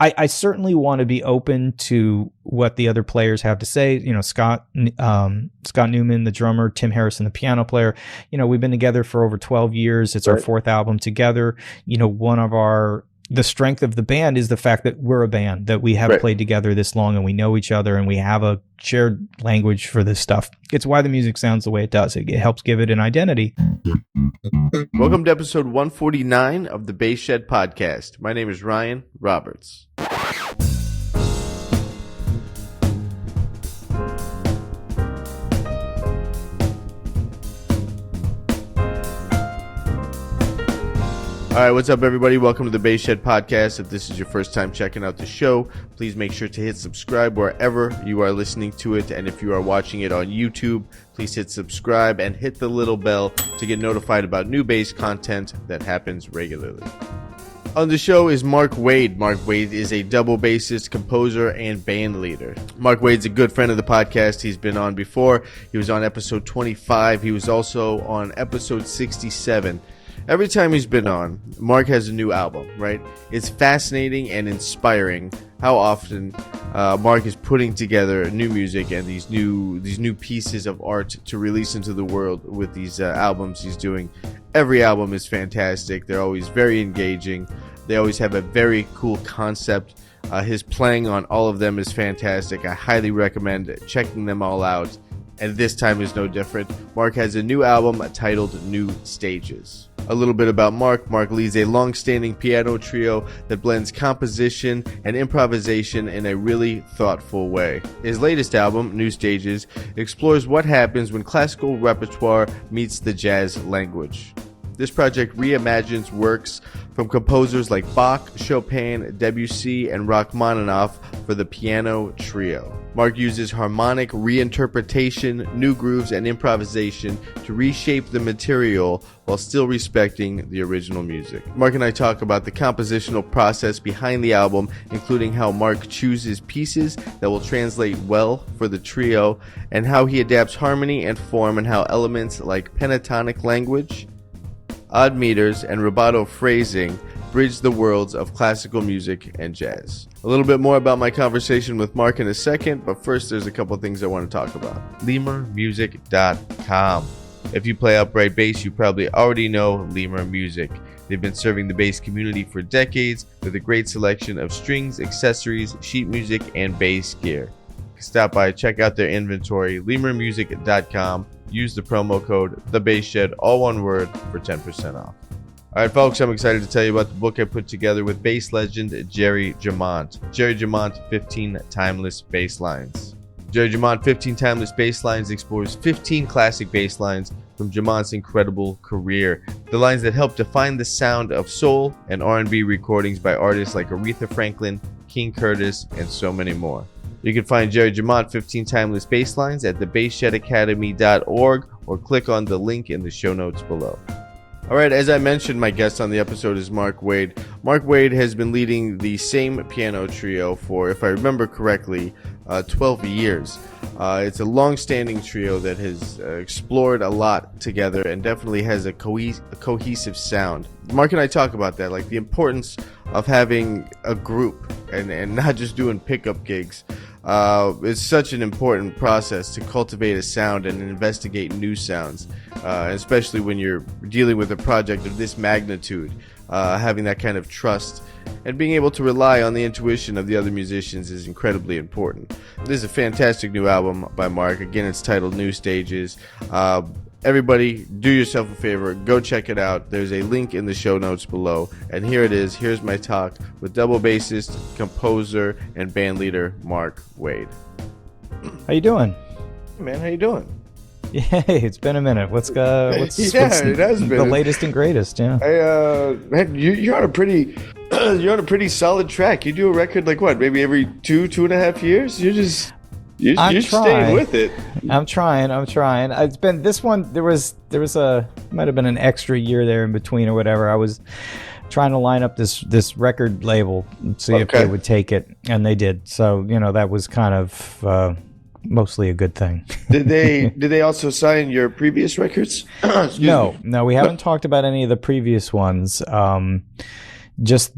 I certainly want to be open to what the other players have to say. You know, Scott Newman, the drummer, Tim Harrison, the piano player. You know, we've been together for over 12 years. It's our fourth album together. You know, the strength of the band is the fact that we're a band, that we have played together this long and we know each other and we have a shared language for this stuff. It's why the music sounds the way it does. It helps give it an identity. Welcome to episode 149 of the Bass Shed Podcast. My name is Ryan Roberts. All right, what's up, everybody? Welcome to the Bass Shed Podcast. If this is your first time checking out the show, please make sure to hit subscribe wherever you are listening to it. And if you are watching it on YouTube, please hit subscribe and hit the little bell to get notified about new bass content that happens regularly. On the show is Mark Wade. Mark Wade is a double bassist, composer, and band leader. Mark Wade's a good friend of the podcast. He's been on before. He was on episode 25. He was also on episode 67. Every time he's been on, Mark has a new album, right? It's fascinating and inspiring how often Mark is putting together new music and these new pieces of art to release into the world with these albums he's doing. Every album is fantastic. They're always very engaging. They always have a very cool concept. His playing on all of them is fantastic. I highly recommend checking them all out. And this time is no different. Mark has a new album titled New Stages. A little bit about Mark. Mark leads a long-standing piano trio that blends composition and improvisation in a really thoughtful way. His latest album, New Stages, explores what happens when classical repertoire meets the jazz language. This project reimagines works from composers like Bach, Chopin, Debussy, and Rachmaninoff for the piano trio. Mark uses harmonic reinterpretation, new grooves, and improvisation to reshape the material while still respecting the original music. Mark and I talk about the compositional process behind the album, including how Mark chooses pieces that will translate well for the trio, and how he adapts harmony and form, and how elements like pentatonic language, odd meters, and rubato phrasing bridge the worlds of classical music and jazz. A little bit more about my conversation with Mark in a second, but first there's a couple things I want to talk about. lemurmusic.com. If you play upright bass, you probably already know Lemur Music. They've been serving the bass community for decades with a great selection of strings, accessories, sheet music, and bass gear. Stop by, check out their inventory, lemurmusic.com. Use the promo code TheBassShed, all one word, for 10% off. All right, folks, I'm excited to tell you about the book I put together with bass legend Jerry Jamont. Jerry Jamont, 15 Timeless Bass Lines. Jerry Jamont, 15 Timeless Bass Lines explores 15 classic bass lines from Jamont's incredible career. The lines that help define the sound of soul and R&B recordings by artists like Aretha Franklin, King Curtis, and so many more. You can find Jerry Jamont 15 Timeless Bass Lines at thebassshedacademy.org or click on the link in the show notes below. All right, as I mentioned, my guest on the episode is Mark Wade. Mark Wade has been leading the same piano trio for, if I remember correctly, 12 years. It's a long-standing trio that has explored a lot together and definitely has a cohesive sound. Mark and I talk about that, like the importance of having a group and not just doing pickup gigs. It's such an important process to cultivate a sound and investigate new sounds, especially when you're dealing with a project of this magnitude. Having that kind of trust and being able to rely on the intuition of the other musicians is incredibly important. This is a fantastic new album by Mark. Again, it's titled New Stages. Everybody, do yourself a favor, go check it out. There's a link in the show notes below. And here it is. Here's my talk with double bassist, composer, and band leader Mark Wade. How you doing? Hey man, how you doing? Yeah, it's been a minute. What's it has been the latest and greatest? Yeah. Man, you're on a pretty solid track. You do a record like what? Maybe every 2.5 years. You're staying with it. I'm trying. It's been this one. There was might have been an extra year there in between or whatever. I was trying to line up this record label and see if they would take it, and they did. So that was kind of mostly a good thing. Did they also sign your previous records? No, we haven't talked about any of the previous ones. Just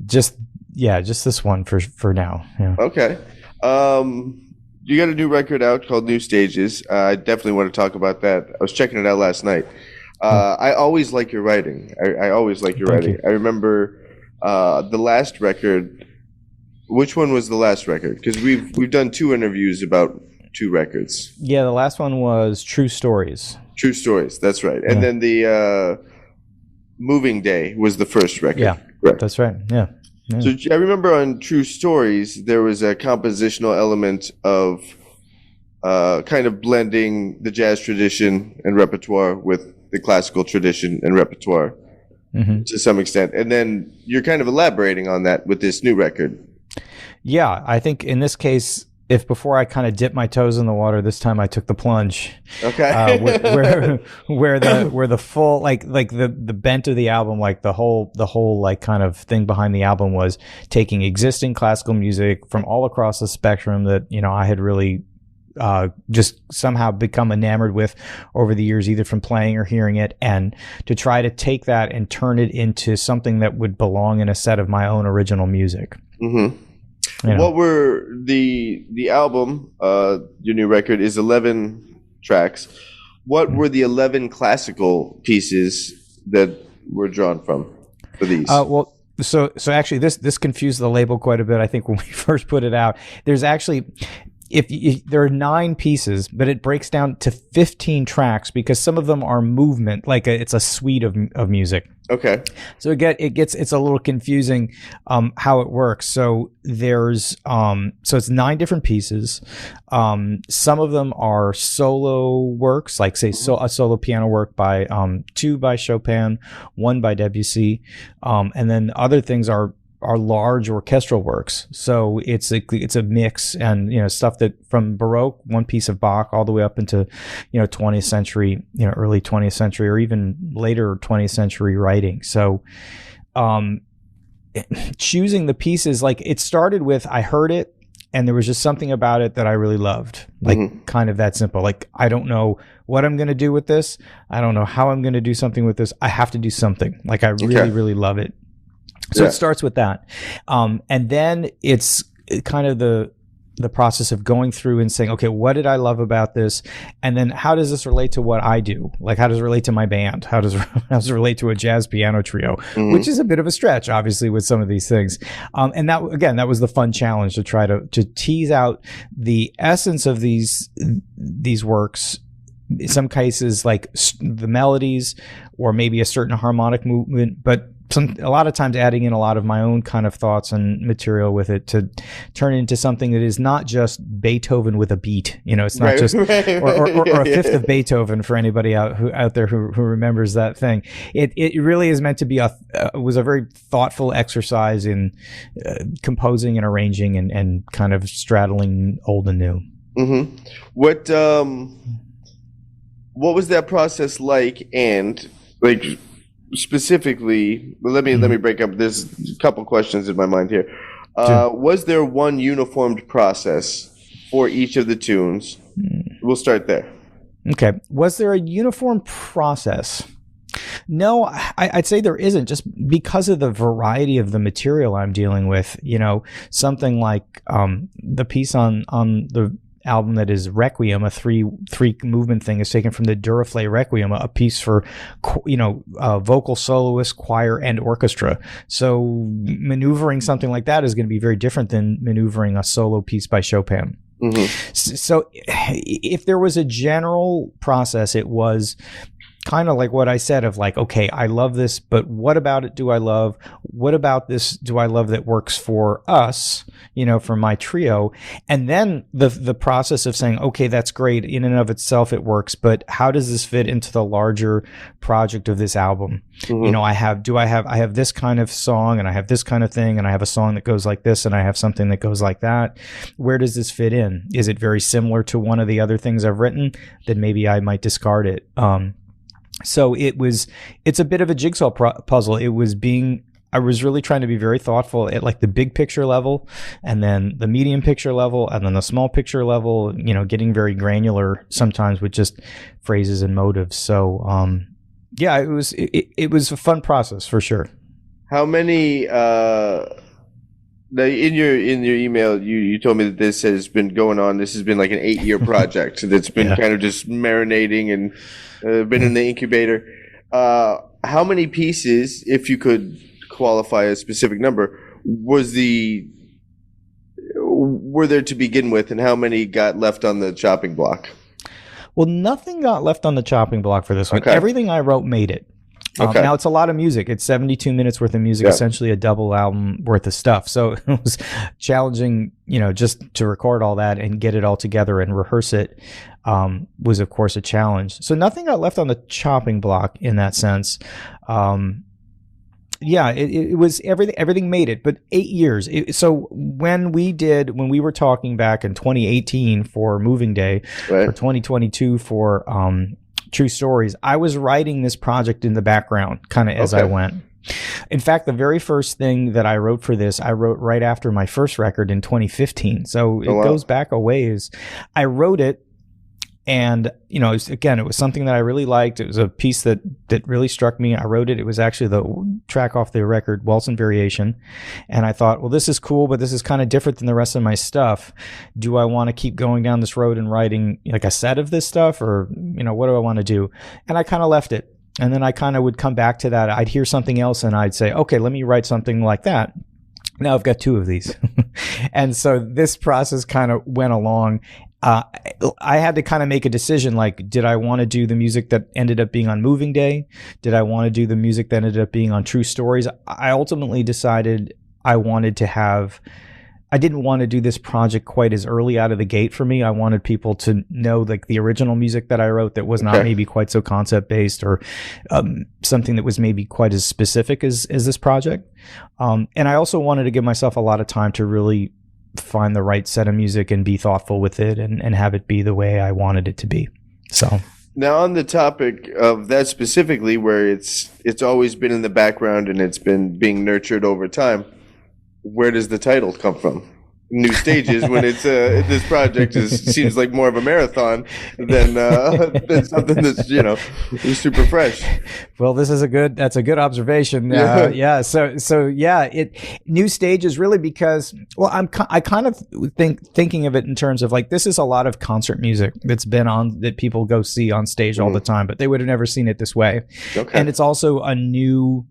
just this one for now. Yeah. Okay. You got a new record out called New Stages. I definitely want to talk about that. I was checking it out last night. I always like your writing. I always like your Thank writing. you. I remember the last record. Which one was the last record? Because we've done 2 interviews about 2 records. Yeah, the last one was True Stories. True Stories, that's right. And then the Moving Day was the first record. Yeah, correct. That's right. Yeah. So I remember on True Stories, there was a compositional element of kind of blending the jazz tradition and repertoire with the classical tradition and repertoire to some extent. And then you're kind of elaborating on that with this new record. Yeah, I think in this case, if before I kind of dipped my toes in the water, this time I took the plunge. Okay. Where the full like the bent of the album, like the whole like kind of thing behind the album was taking existing classical music from all across the spectrum that I had really just somehow become enamored with over the years, either from playing or hearing it, and to try to take that and turn it into something that would belong in a set of my own original music. Mm-hmm. What were the album, your new record is 11 tracks. What were the 11 classical pieces that were drawn from for these? Well, so actually this confused the label quite a bit. I think when we first put it out, there's actually if there are 9 pieces, but it breaks down to 15 tracks because some of them are movement, like it's a suite of music. Okay. So it's a little confusing how it works. So there's so it's 9 different pieces. Some of them are solo works, like say a solo piano work by 2 by Chopin, 1 by Debussy, and then other things are large orchestral works. So it's a mix, and stuff that from Baroque, one piece of Bach, all the way up into 20th century, early 20th century, or even later 20th century writing. So choosing the pieces, like it started with I heard it and there was just something about it that I really loved, like kind of that simple. Like I don't know what I'm going to do with this. I don't know how I'm going to do something with this. I have to do something. Like I really love it. So it starts with that. And then it's kind of the process of going through and saying, okay, what did I love about this? And then how does this relate to what I do? Like, how does it relate to my band? How does it relate to a jazz piano trio, which is a bit of a stretch, obviously, with some of these things. And that was the fun challenge, to try to tease out the essence of these works. In some cases, like the melodies or maybe a certain harmonic movement, but a lot of times adding in a lot of my own kind of thoughts and material with it to turn it into something that is not just Beethoven with a beat. It's not just or a fifth of Beethoven for anybody out there who remembers that thing. It really is meant to be was a very thoughtful exercise in composing and arranging and kind of straddling old and new. Mm-hmm. What was that process like? And like specifically, let me break up. There's a couple questions in my mind here. Was there one uniformed process for each of the tunes? We'll start there. Okay. Was there a uniform process? No, I'd say there isn't, just because of the variety of the material I'm dealing with. Something like the piece on the album that is Requiem, a three movement thing, is taken from the Duraflé Requiem, a piece for vocal soloist, choir, and orchestra. So maneuvering something like that is going to be very different than maneuvering a solo piece by Chopin. So if there was a general process, it was kind of like what I said of like, okay, I love this, but what about it do I love? What about this do I love that works for us, for my trio? And then the process of saying, okay, that's great. In and of itself, it works, but how does this fit into the larger project of this album? I have this kind of song, and I have this kind of thing, and I have a song that goes like this, and I have something that goes like that. Where does this fit in? Is it very similar to one of the other things I've written? Then maybe I might discard it. So it's a bit of a jigsaw puzzle. I was really trying to be very thoughtful at like the big picture level, and then the medium picture level, and then the small picture level, getting very granular sometimes with just phrases and motives. So, it was a fun process for sure. How many Now, in your email, you told me that this has been going on. This has been like an 8-year project that's been kind of just marinating and been in the incubator. How many pieces, if you could qualify a specific number, were there to begin with, and how many got left on the chopping block? Well, nothing got left on the chopping block for this one. Okay. Everything I wrote made it. Now, it's a lot of music. It's 72 minutes worth of music, essentially a double album worth of stuff. So it was challenging, just to record all that and get it all together and rehearse it was, of course, a challenge. So nothing got left on the chopping block in that sense. It was everything made it, but 8 years. So when we were talking back in 2018 for Moving Day, for 2022 for True Stories, I was writing this project in the background kind of as I went. In fact, the very first thing that I wrote for this, I wrote right after my first record in 2015. So it goes back a ways. I wrote it, and it was something that I really liked. It was a piece that really struck me. I wrote it. It was actually the track off the record, Waltz and Variation. And I thought, well, this is cool, but this is kind of different than the rest of my stuff. Do I want to keep going down this road and writing like a set of this stuff, or what do I want to do? And I kind of left it. And then I kind of would come back to that. I'd hear something else and I'd say, okay, let me write something like that. Now I've got 2 of these. And so this process kind of went along. I had to kind of make a decision, like, did I want to do the music that ended up being on Moving Day? Did I want to do the music that ended up being on True Stories? I ultimately decided I didn't want to do this project quite as early out of the gate for me. I wanted people to know like the original music that I wrote that was not maybe quite so concept based, or something that was maybe quite as specific as this project. And I also wanted to give myself a lot of time to really find the right set of music and be thoughtful with it and have it be the way I wanted it to be. So now, on the topic of that specifically, where it's always been in the background and it's been being nurtured over time, where does the title come from? New Stages, when it's this project seems like more of a marathon than something that's super fresh. Well, that's a good observation. New Stages really because, well, I kind of thinking of it in terms of like, this is a lot of concert music that's been on, that people go see on stage all the time, but they would have never seen it this way. And it's also a new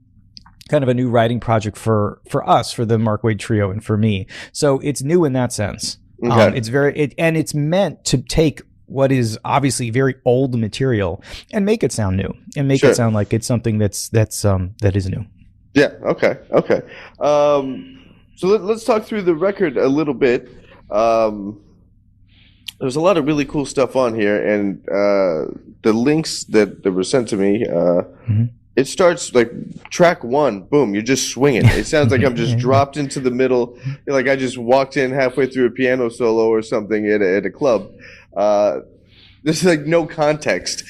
writing project for us, for the Mark Wade Trio, and for me. So it's new in that sense. It's meant to take what is obviously very old material and make it sound new, and make it sound like it's something that is new. Yeah. Okay. So let's talk through the record a little bit. There's a lot of really cool stuff on here, and the links that were sent to me. It starts like track 1, boom, you're just swinging. It sounds like I'm just dropped into the middle, like I just walked in halfway through a piano solo or something at a club. There's like no context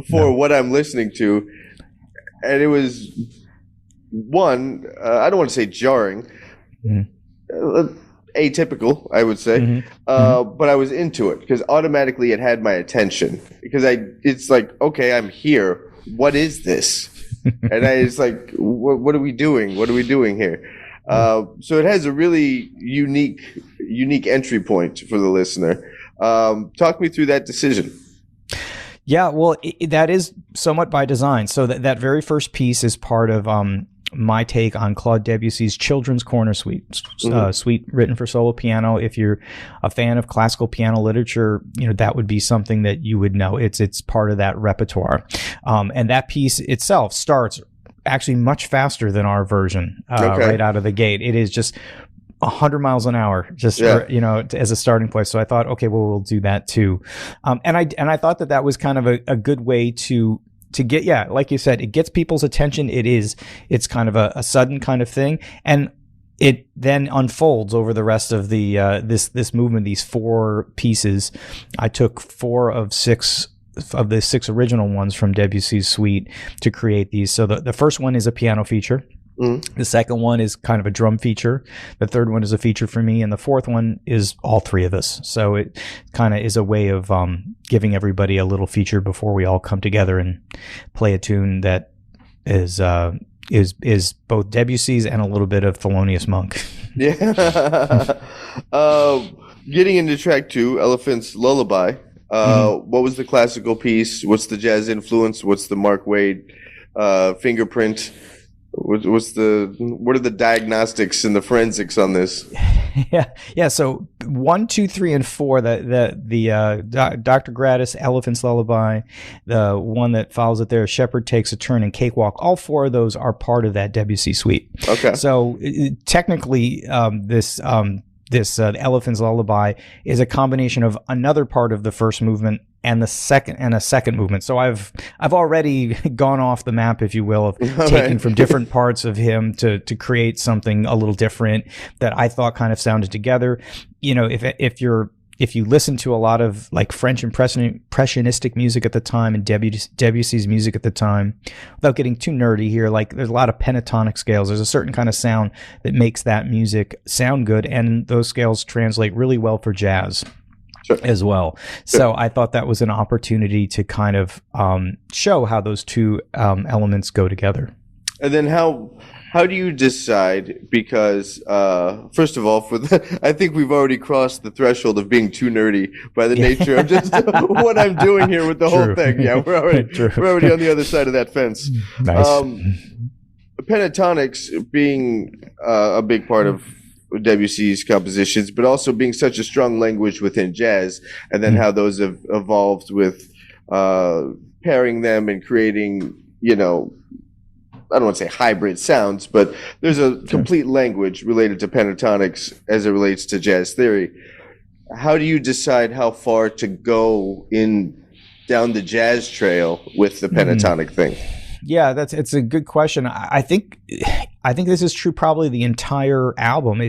for what I'm listening to. And it was, I don't want to say jarring, atypical, I would say, but I was into it because automatically it had my attention. Because it's like, okay, I'm here. What is this? And it's like, what are we doing? What are we doing here? So it has a really unique entry point for the listener. Talk me through that decision. Yeah, well, that is somewhat by design. So that very first piece is part of my take on Claude Debussy's Children's Corner Suite, suite written for solo piano. If you're a fan of classical piano literature, that would be something that you would know. It's part of that repertoire. And that piece itself starts actually much faster than our version right out of the gate. It is just 100 miles an hour, just as a starting place. So I thought, okay, well, we'll do that too. And I thought that was kind of a good way to get, like you said, it gets people's attention. It's kind of a sudden kind of thing. And it then unfolds over the rest of the, this movement, these 4 pieces. I took 4 of 6 of the 6 original ones from Debussy's suite to create these. So the first one is a piano feature. The second one is kind of a drum feature. The third one is a feature for me. And the fourth one is all 3 of us. So it kind of is a way of giving everybody a little feature before we all come together and play a tune that is both Debussy's and a little bit of Thelonious Monk. Yeah. Getting into track 2, Elephant's Lullaby. What was the classical piece? What's the jazz influence? What's the Mark Wade fingerprint? What are the diagnostics and the forensics on this? Yeah. So 1, 2, 3, and 4. The Dr. Gratis, Elephant's Lullaby, the one that follows it there, Shepherd Takes a Turn, and Cakewalk. All 4 of those are part of that Debussy suite. Okay. So technically, this Elephant's Lullaby is a combination of another part of the first movement and a second movement. So I've already gone off the map, if you will, of taking from different parts of him to create something a little different that I thought kind of sounded together. You know, if you listen to a lot of like French impressionistic music at the time and Debussy's music at the time, without getting too nerdy here, like there's a lot of pentatonic scales. There's a certain kind of sound that makes that music sound good, and those scales translate really well for jazz. Sure. As well. Sure. So I thought that was an opportunity to kind of show how those two elements go together. And then how do you decide? Because first of all, I think we've already crossed the threshold of being too nerdy by the nature of just what I'm doing here with the whole thing. Yeah, we're already on the other side of that fence. Nice. Pentatonics being a big part of Debussy's compositions, but also being such a strong language within jazz, and then how those have evolved with pairing them and creating, you know, I don't want to say hybrid sounds, but there's a complete language related to pentatonics as it relates to jazz theory. How do you decide how far to go down the jazz trail with the pentatonic thing? Yeah, it's a good question. I think this is true probably the entire album.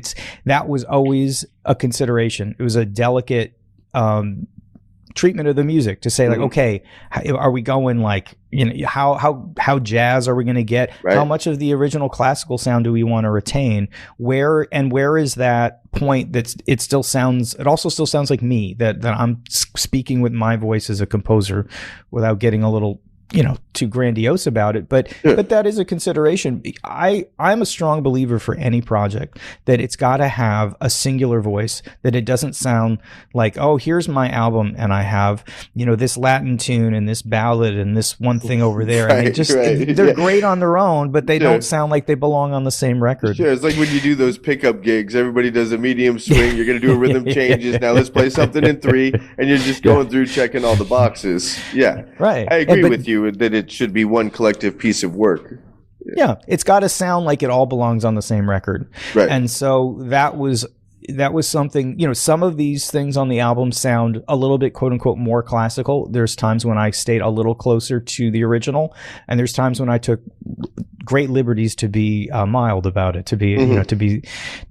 That was always a consideration. It was a delicate treatment of the music to say like, okay, are we going like, you know, how jazz are we going to get? Right. How much of the original classical sound do we want to retain? Where is that point that it also still sounds like me, that I'm speaking with my voice as a composer without getting a little, you know, too grandiose about it, but that is a consideration. I'm a strong believer for any project that it's got to have a singular voice, that it doesn't sound like, oh, here's my album and I have, you know, this Latin tune and this ballad and this one thing over there, and they're great on their own, but they don't sound like they belong on the same record. Sure, it's like when you do those pickup gigs, everybody does a medium swing, you're going to do a rhythm changes, now let's play something in 3, and you're just going through checking all the boxes. Yeah, right. I agree with you that it should be one collective piece of work. Yeah, it's got to sound like it all belongs on the same record. Right. And so that was something, you know, some of these things on the album sound a little bit quote unquote more classical. There's times when I stayed a little closer to the original, and there's times when I took great liberties to be mild about it, to be, you know, to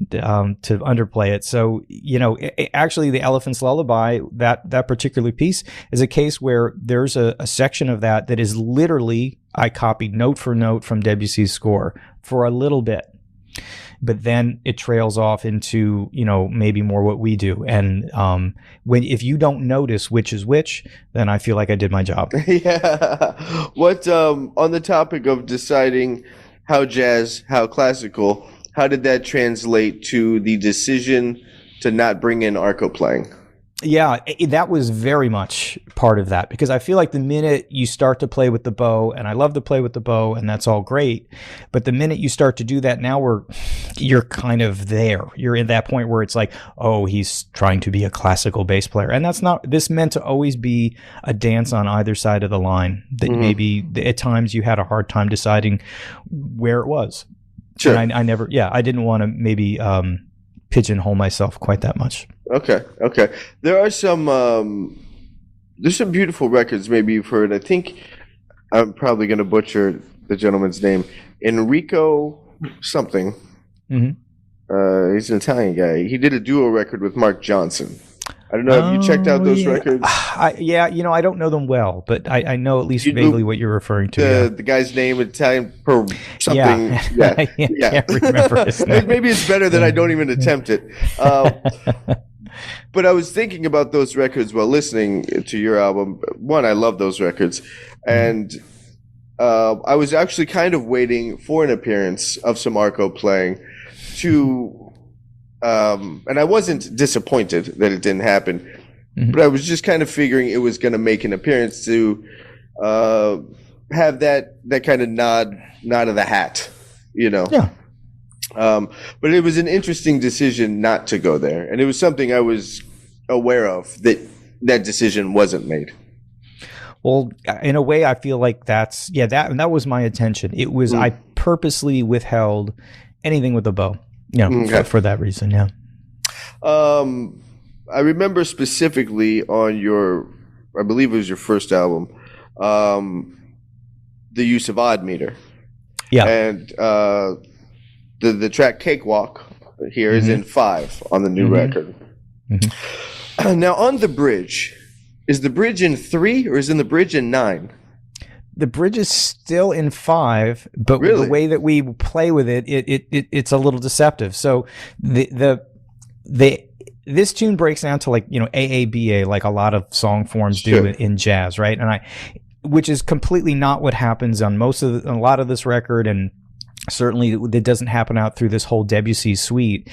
underplay it. So, you know, actually the Elephant's Lullaby, that particular piece is a case where there's a section of that is literally, I copied note for note from Debussy's score for a little bit, but then it trails off into, you know, maybe more what we do. And if you don't notice which is which, then I feel like I did my job. Yeah. What on the topic of deciding how jazz, how classical, how did that translate to the decision to not bring in arco playing? Yeah, that was very much part of that, because I feel like the minute you start to play with the bow, and I love to play with the bow, and that's all great, but the minute you start to do that, now you're kind of there. You're in that point where it's like, oh, he's trying to be a classical bass player, and this meant to always be a dance on either side of the line. That maybe at times you had a hard time deciding where it was. Sure. And I didn't want to maybe pigeonhole myself quite that much. Okay. There are there's some beautiful records maybe you've heard. I think I'm probably going to butcher the gentleman's name. Enrico something. He's an Italian guy. He did a duo record with Mark Johnson. I don't know. Have you checked out those records? You know, I don't know them well, but I know at least vaguely what you're referring to. The guy's name, Italian per something. Yeah. I can't remember his name. Maybe it's better that I don't even attempt it. But I was thinking about those records while listening to your album. One, I love those records. And I was actually kind of waiting for an appearance of some arco playing to and I wasn't disappointed that it didn't happen, but I was just kind of figuring it was going to make an appearance to have that kind of nod of the hat, you know. Yeah. But it was an interesting decision not to go there, and it was something I was aware of that decision wasn't made. Well, in a way, I feel like that was my intention. It was I purposely withheld anything with a bow, for that reason. Yeah. I remember specifically on I believe it was your first album, the use of odd meter. Yeah. And the track "Cakewalk" here is in 5 on the new record. Now on the bridge. Is the bridge in 3 or is the bridge in 9? The bridge is still in 5, but really? The way that we play with it's a little deceptive. So this tune breaks down to like, AABA, like a lot of song forms do in jazz, right? And which is completely not what happens on a lot of this record, and certainly it doesn't happen out through this whole Debussy suite.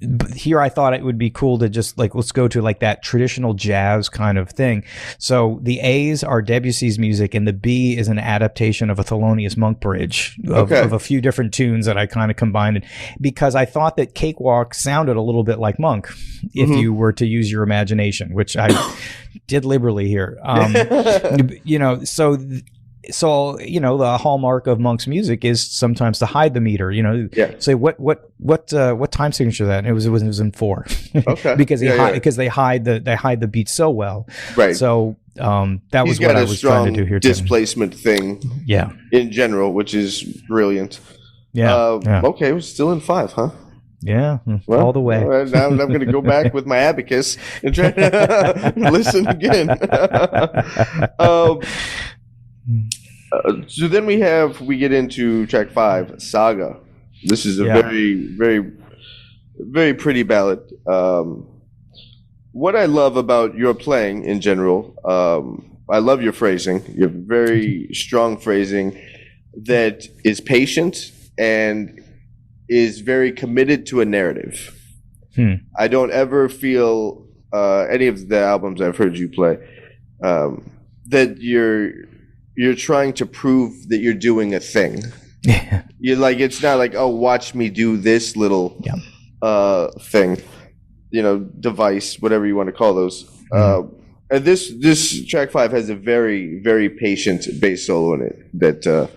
But here I thought it would be cool to just like, let's go to like that traditional jazz kind of thing. So the A's are Debussy's music, and the B is an adaptation of a Thelonious Monk bridge of a few different tunes that I kind of combined, because I thought that Cakewalk sounded a little bit like Monk if you were to use your imagination, which I did liberally here. So the hallmark of Monk's music is sometimes to hide the meter. Say what time signature is that? And it was in 4. Okay. because they hide the beat so well. Right. So that was what I was trying to do here. Displacement thing. Yeah. In general, which is brilliant. Yeah. Okay, it was still in 5, huh? Yeah, all the way. Now I'm going to go back with my abacus and try to listen again. So then we get into track 5, Saga. This is a very, very, very pretty ballad. What I love about your playing in general, I love your phrasing. You have very strong phrasing that is patient and is very committed to a narrative. I don't ever feel any of the albums I've heard you play that you're trying to prove that you're doing a thing. You're like, it's not like, oh, watch me do this little thing, device, whatever you want to call those. And this track 5 has a very, very patient bass solo in it that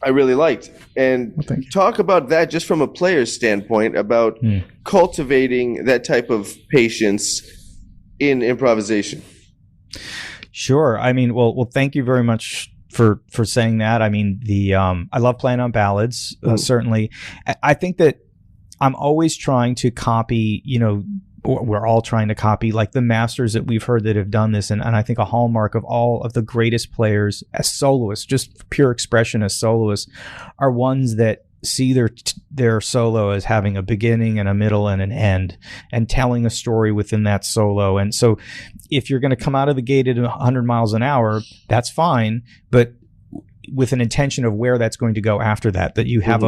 I really liked. And talk about that just from a player's standpoint, about cultivating that type of patience in improvisation. Sure. I mean, well, thank you very much for saying that. I mean, I love playing on ballads, certainly. I think that I'm always trying to copy, we're all trying to copy like the masters that we've heard that have done this. And I think a hallmark of all of the greatest players as soloists, just pure expression as soloists, are ones that see their solo as having a beginning and a middle and an end, and telling a story within that solo. And so if you're going to come out of the gate at 100 miles an hour, that's fine, but with an intention of where that's going to go after that you have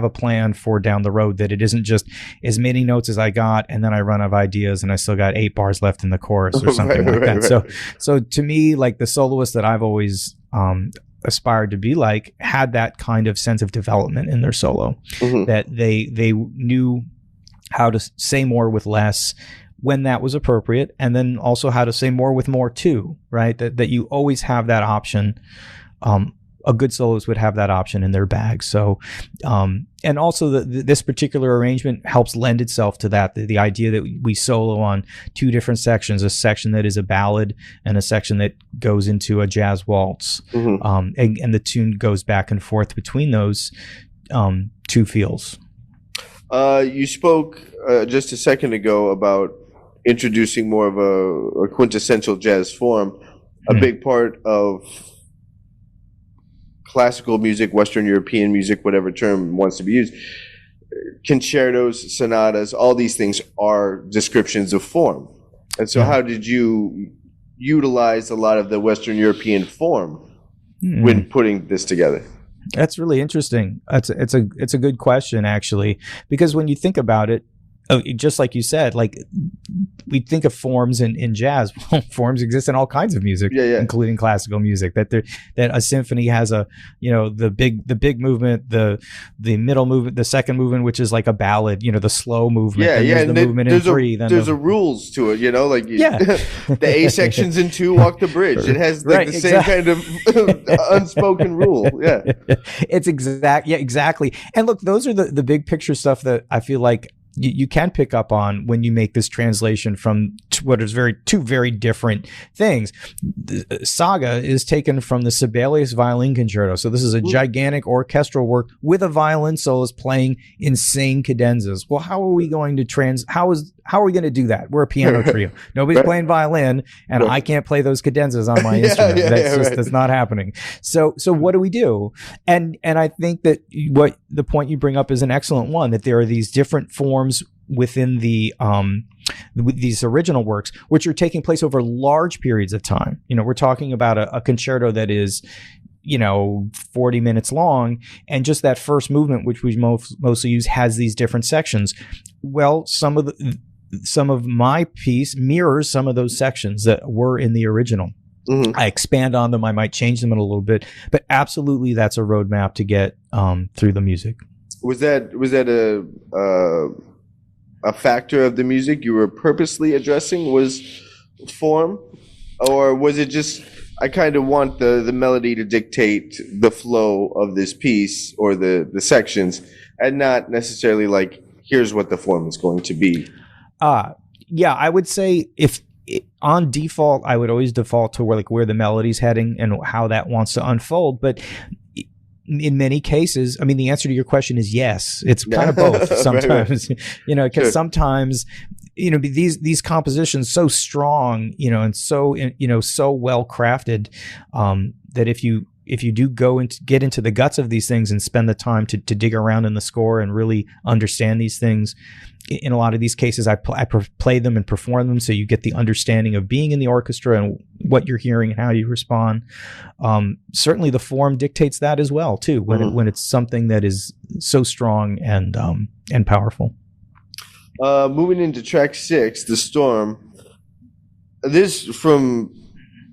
a plan for down the road, that it isn't just as many notes as I got and then I run out of ideas and I still got 8 bars left in the chorus or something like that. Right. So to me, like the soloists that I've always aspired to be like had that kind of sense of development in their solo, that they knew how to say more with less when that was appropriate, and then also how to say more with more too, right? That you always have that option. A good soloist would have that option in their bag. So, and also this particular arrangement helps lend itself to that. The idea that we solo on 2 different sections, a section that is a ballad and a section that goes into a jazz waltz. And the tune goes back and forth between those 2 feels. You spoke just a second ago about introducing more of a quintessential jazz form. A big part of classical music, Western European music, whatever term wants to be used, concertos, sonatas, all these things are descriptions of form. And so how did you utilize a lot of the Western European form when putting this together? That's really interesting. It's a good question, actually, because when you think about it, just like you said, like we think of forms in jazz. Well, forms exist in all kinds of music, including classical music. That a symphony has the big movement, the middle movement, the second movement, which is like a ballad. The slow movement. And the movement in three. There's a rules to it. The A sections in 2 walk the bridge. It has the same kind of unspoken rule. Yeah, it's exactly. And look, those are the big picture stuff that I feel like you can pick up on when you make this translation from what is two very different things. Saga is taken from the Sibelius Violin Concerto. So this is a gigantic orchestral work with a violin soloist playing insane cadenzas. Well, how are we going to how are we going to do that? We're a piano trio. Nobody's playing violin, and I can't play those cadenzas on my instrument. That's not happening. So what do we do? And I think that what the point you bring up is an excellent one, that there are these different forms within these original works, which are taking place over large periods of time. We're talking about a concerto that is 40 minutes long, and just that first movement, which we mostly use, has these different sections. Well, some of my piece mirrors some of those sections that were in the original. Mm-hmm. I expand on them. I might change them in a little bit, but absolutely, that's a roadmap to get through the music. Was that a factor of the music you were purposely addressing, was form, or was it just, I kind of want the melody to dictate the flow of this piece or the sections, and not necessarily like, here's what the form is going to be? Yeah, I would say on default, I would always default to where the melody's heading and how that wants to unfold. But in many cases, I mean, the answer to your question is yes. It's kind of both sometimes, because sometimes, these compositions so strong, and so, so well crafted, that if you do get into the guts of these things and spend the time to dig around in the score and really understand these things, in a lot of these cases, I play them and perform them, so you get the understanding of being in the orchestra and what you're hearing and how you respond. Certainly, the form dictates that as well too. When it's something that is so strong and powerful. Moving into track 6, "The Storm." This, from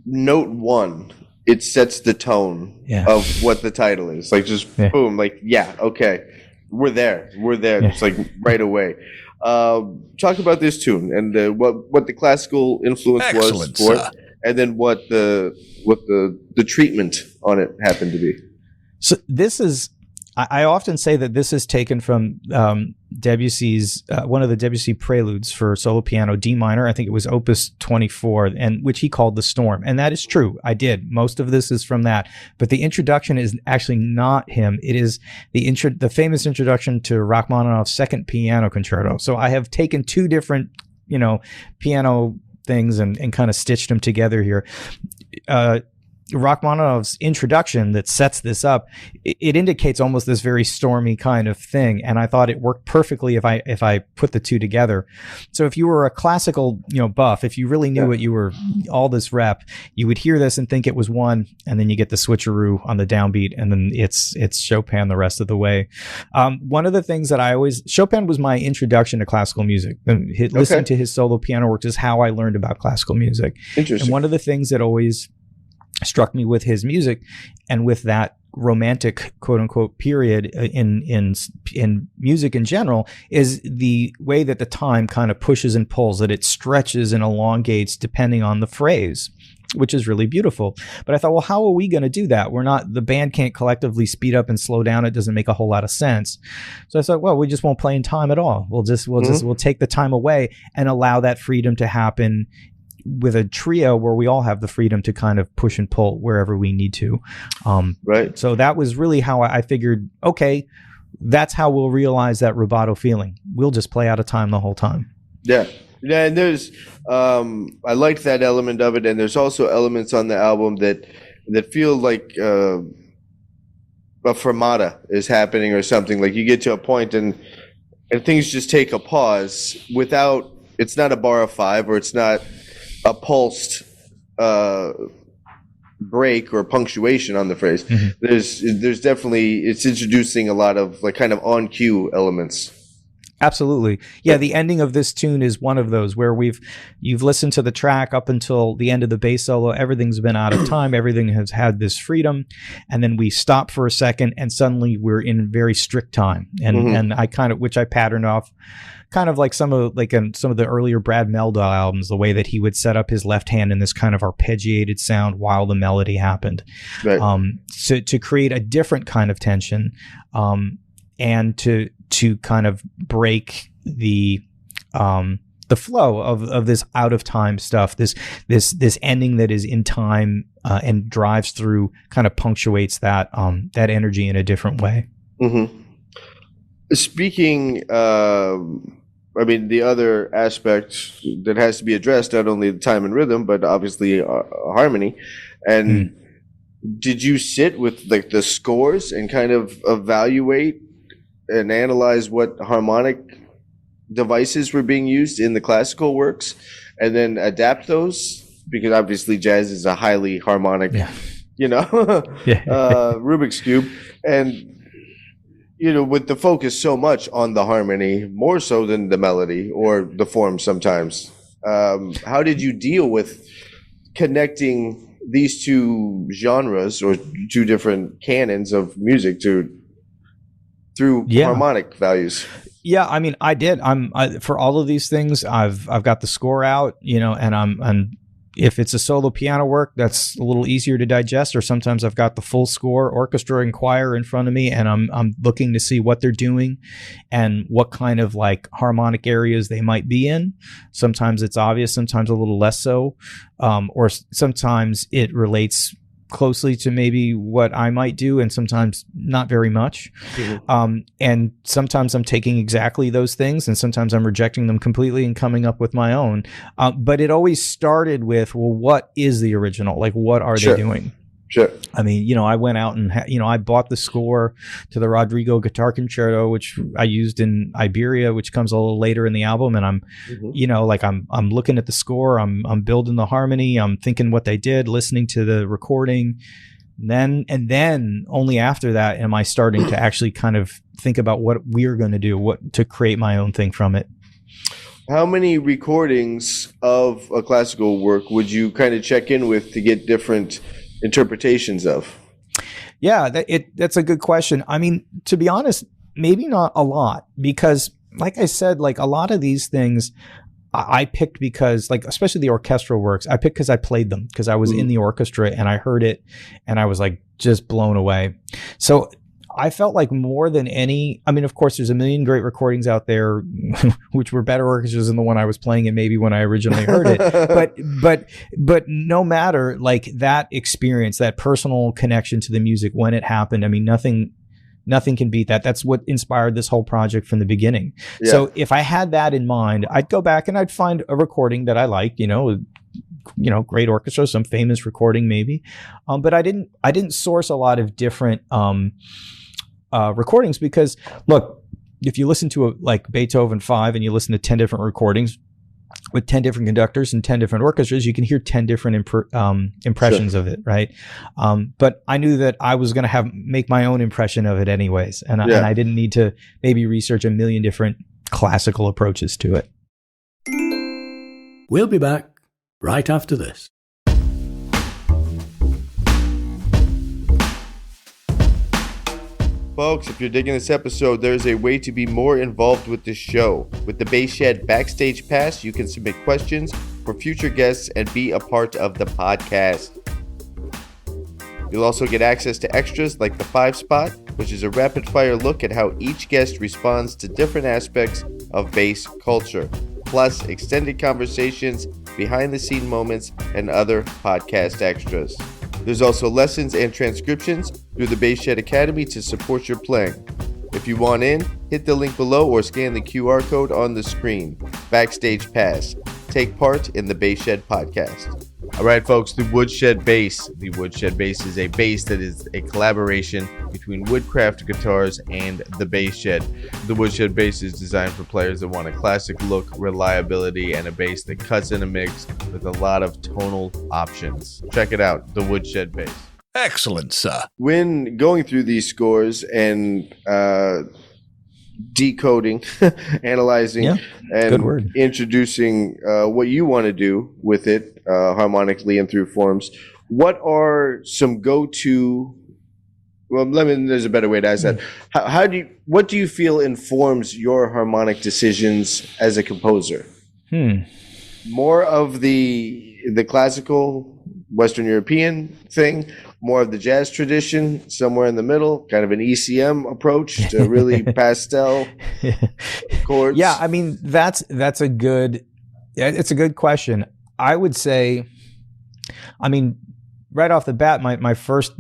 note 1, it sets the tone of what the title is. Like, just boom, like, okay, we're there. It's like right away. Talk about this tune and what the classical influence was for it, and then what the treatment on it happened to be. So this is, I often say that this is taken from Debussy's one of the Debussy preludes for solo piano, D minor. I think it was Opus 24, and which he called "The Storm," and that is true. I did. Most of this is from that, but the introduction is actually not him. It is the famous introduction to Rachmaninoff's Second Piano Concerto. So I have taken two different, piano things and kind of stitched them together here. Rachmaninoff's introduction that sets this up, it indicates almost this very stormy kind of thing, and I thought it worked perfectly if I put the two together. So if you were a classical buff, if you really knew what you were, all this rep, you would hear this and think it was one, and then you get the switcheroo on the downbeat, and then it's Chopin the rest of the way. One of the things that Chopin was my introduction to classical music. Listening to his solo piano works is how I learned about classical music. Interesting. And one of the things that always struck me with his music and with that romantic quote unquote period in music in general is the way that the time kind of pushes and pulls, that it stretches and elongates depending on the phrase, which is really beautiful. But I thought, well, how are we going to do that? The band can't collectively speed up and slow down. It doesn't make a whole lot of sense. So I thought, well, we just won't play in time at all. We'll take the time away and allow that freedom to happen with a trio where we all have the freedom to kind of push and pull wherever we need to. Right. So that was really how I figured, okay, that's how we'll realize that rubato feeling. We'll just play out of time the whole time. Yeah. Yeah. And there's, I liked that element of it. And there's also elements on the album that feel like, a fermata is happening or something. Like you get to a point and things just take a pause without, it's not a bar of 5 or it's not a pulsed break or punctuation on the phrase. Mhm. There's definitely, it's introducing a lot of like kind of on cue elements. Absolutely. Yeah, the ending of this tune is one of those where you've listened to the track up until the end of the bass solo, everything's been out of time, everything has had this freedom, and then we stop for a second and suddenly we're in very strict time. And I kind of, which I patterned off kind of like some of the earlier Brad Mehldau albums, the way that he would set up his left hand in this kind of arpeggiated sound while the melody happened. Right. So to create a different kind of tension, and to kind of break the flow of this out of time stuff, this ending that is in time and drives through, kind of punctuates that energy in a different way. Mm-hmm. Speaking, I mean, the other aspect that has to be addressed, not only the time and rhythm, but obviously harmony. And did you sit with like the scores and kind of evaluate and analyze what harmonic devices were being used in the classical works and then adapt those? Because obviously jazz is a highly harmonic, Rubik's Cube. And, with the focus so much on the harmony, more so than the melody or the form sometimes, how did you deal with connecting these two genres or two different canons of music through harmonic values? Yeah, I mean, I did. For all of these things, I've got the score out, and I'm if it's a solo piano work, that's a little easier to digest. Or sometimes I've got the full score, orchestra and choir in front of me, and I'm looking to see what they're doing and what kind of like harmonic areas they might be in. Sometimes it's obvious, sometimes a little less so, or sometimes it relates closely to maybe what I might do, and sometimes not very much. Mm-hmm. And sometimes I'm taking exactly those things, and sometimes I'm rejecting them completely and coming up with my own. But it always started with, well, what is the original? Like, what are they doing? Sure. I mean, I went out and, I bought the score to the Rodrigo Guitar Concerto, which I used in Iberia, which comes a little later in the album. And I'm, I'm looking at the score, I'm building the harmony, I'm thinking what they did, listening to the recording. And then only after that am I starting to actually kind of think about what we're going to do, to create my own thing from it. How many recordings of a classical work would you kind of check in with to get different interpretations of? Yeah, that's a good question. I mean, to be honest, maybe not a lot, because like I said, like a lot of these things I picked because, like, especially the orchestral works, I picked because I played them, because I was in the orchestra and I heard it and I was like just blown away. So I felt like more than any, I mean, of course, there's a million great recordings out there, which were better orchestras than the one I was playing in maybe when I originally heard it. But no matter, like, that experience, that personal connection to the music when it happened, I mean, nothing can beat that. That's what inspired this whole project from the beginning. Yeah. So if I had that in mind, I'd go back and I'd find a recording that I liked, great orchestra, some famous recording maybe. But I didn't source a lot of different recordings, because look, if you listen to like Beethoven 5 and you listen to 10 different recordings with 10 different conductors and 10 different orchestras, you can hear 10 different impressions of it, right? But I knew that I was going to make my own impression of it anyways, and I didn't need to maybe research a million different classical approaches to it. We'll be back right after this. Folks, if you're digging this episode, there's a way to be more involved with this show. With the Bass Shed Backstage Pass, you can submit questions for future guests and be a part of the podcast. You'll also get access to extras like the 5 Spot, which is a rapid-fire look at how each guest responds to different aspects of bass culture, plus extended conversations, behind-the-scene moments, and other podcast extras. There's also lessons and transcriptions through the Bass Shed Academy to support your playing. If you want in, hit the link below or scan the QR code on the screen. Backstage Pass. Take part in the Bass Shed podcast. All right, folks, the Woodshed Bass. The Woodshed Bass is a bass that is a collaboration between Woodcraft Guitars and the Bass Shed. The Woodshed Bass is designed for players that want a classic look, reliability, and a bass that cuts in a mix with a lot of tonal options. Check it out, the Woodshed Bass. Excellent, sir. When going through these scores and decoding, analyzing, and introducing what you want to do with it harmonically and through forms, what are some go-to? Well, there's a better way to ask that. What do you feel informs your harmonic decisions as a composer? More of the classical Western European thing, more of the jazz tradition, somewhere in the middle, kind of an ECM approach to really pastel chords. Yeah, I mean it's a good question. I would say, I mean, right off the bat, my first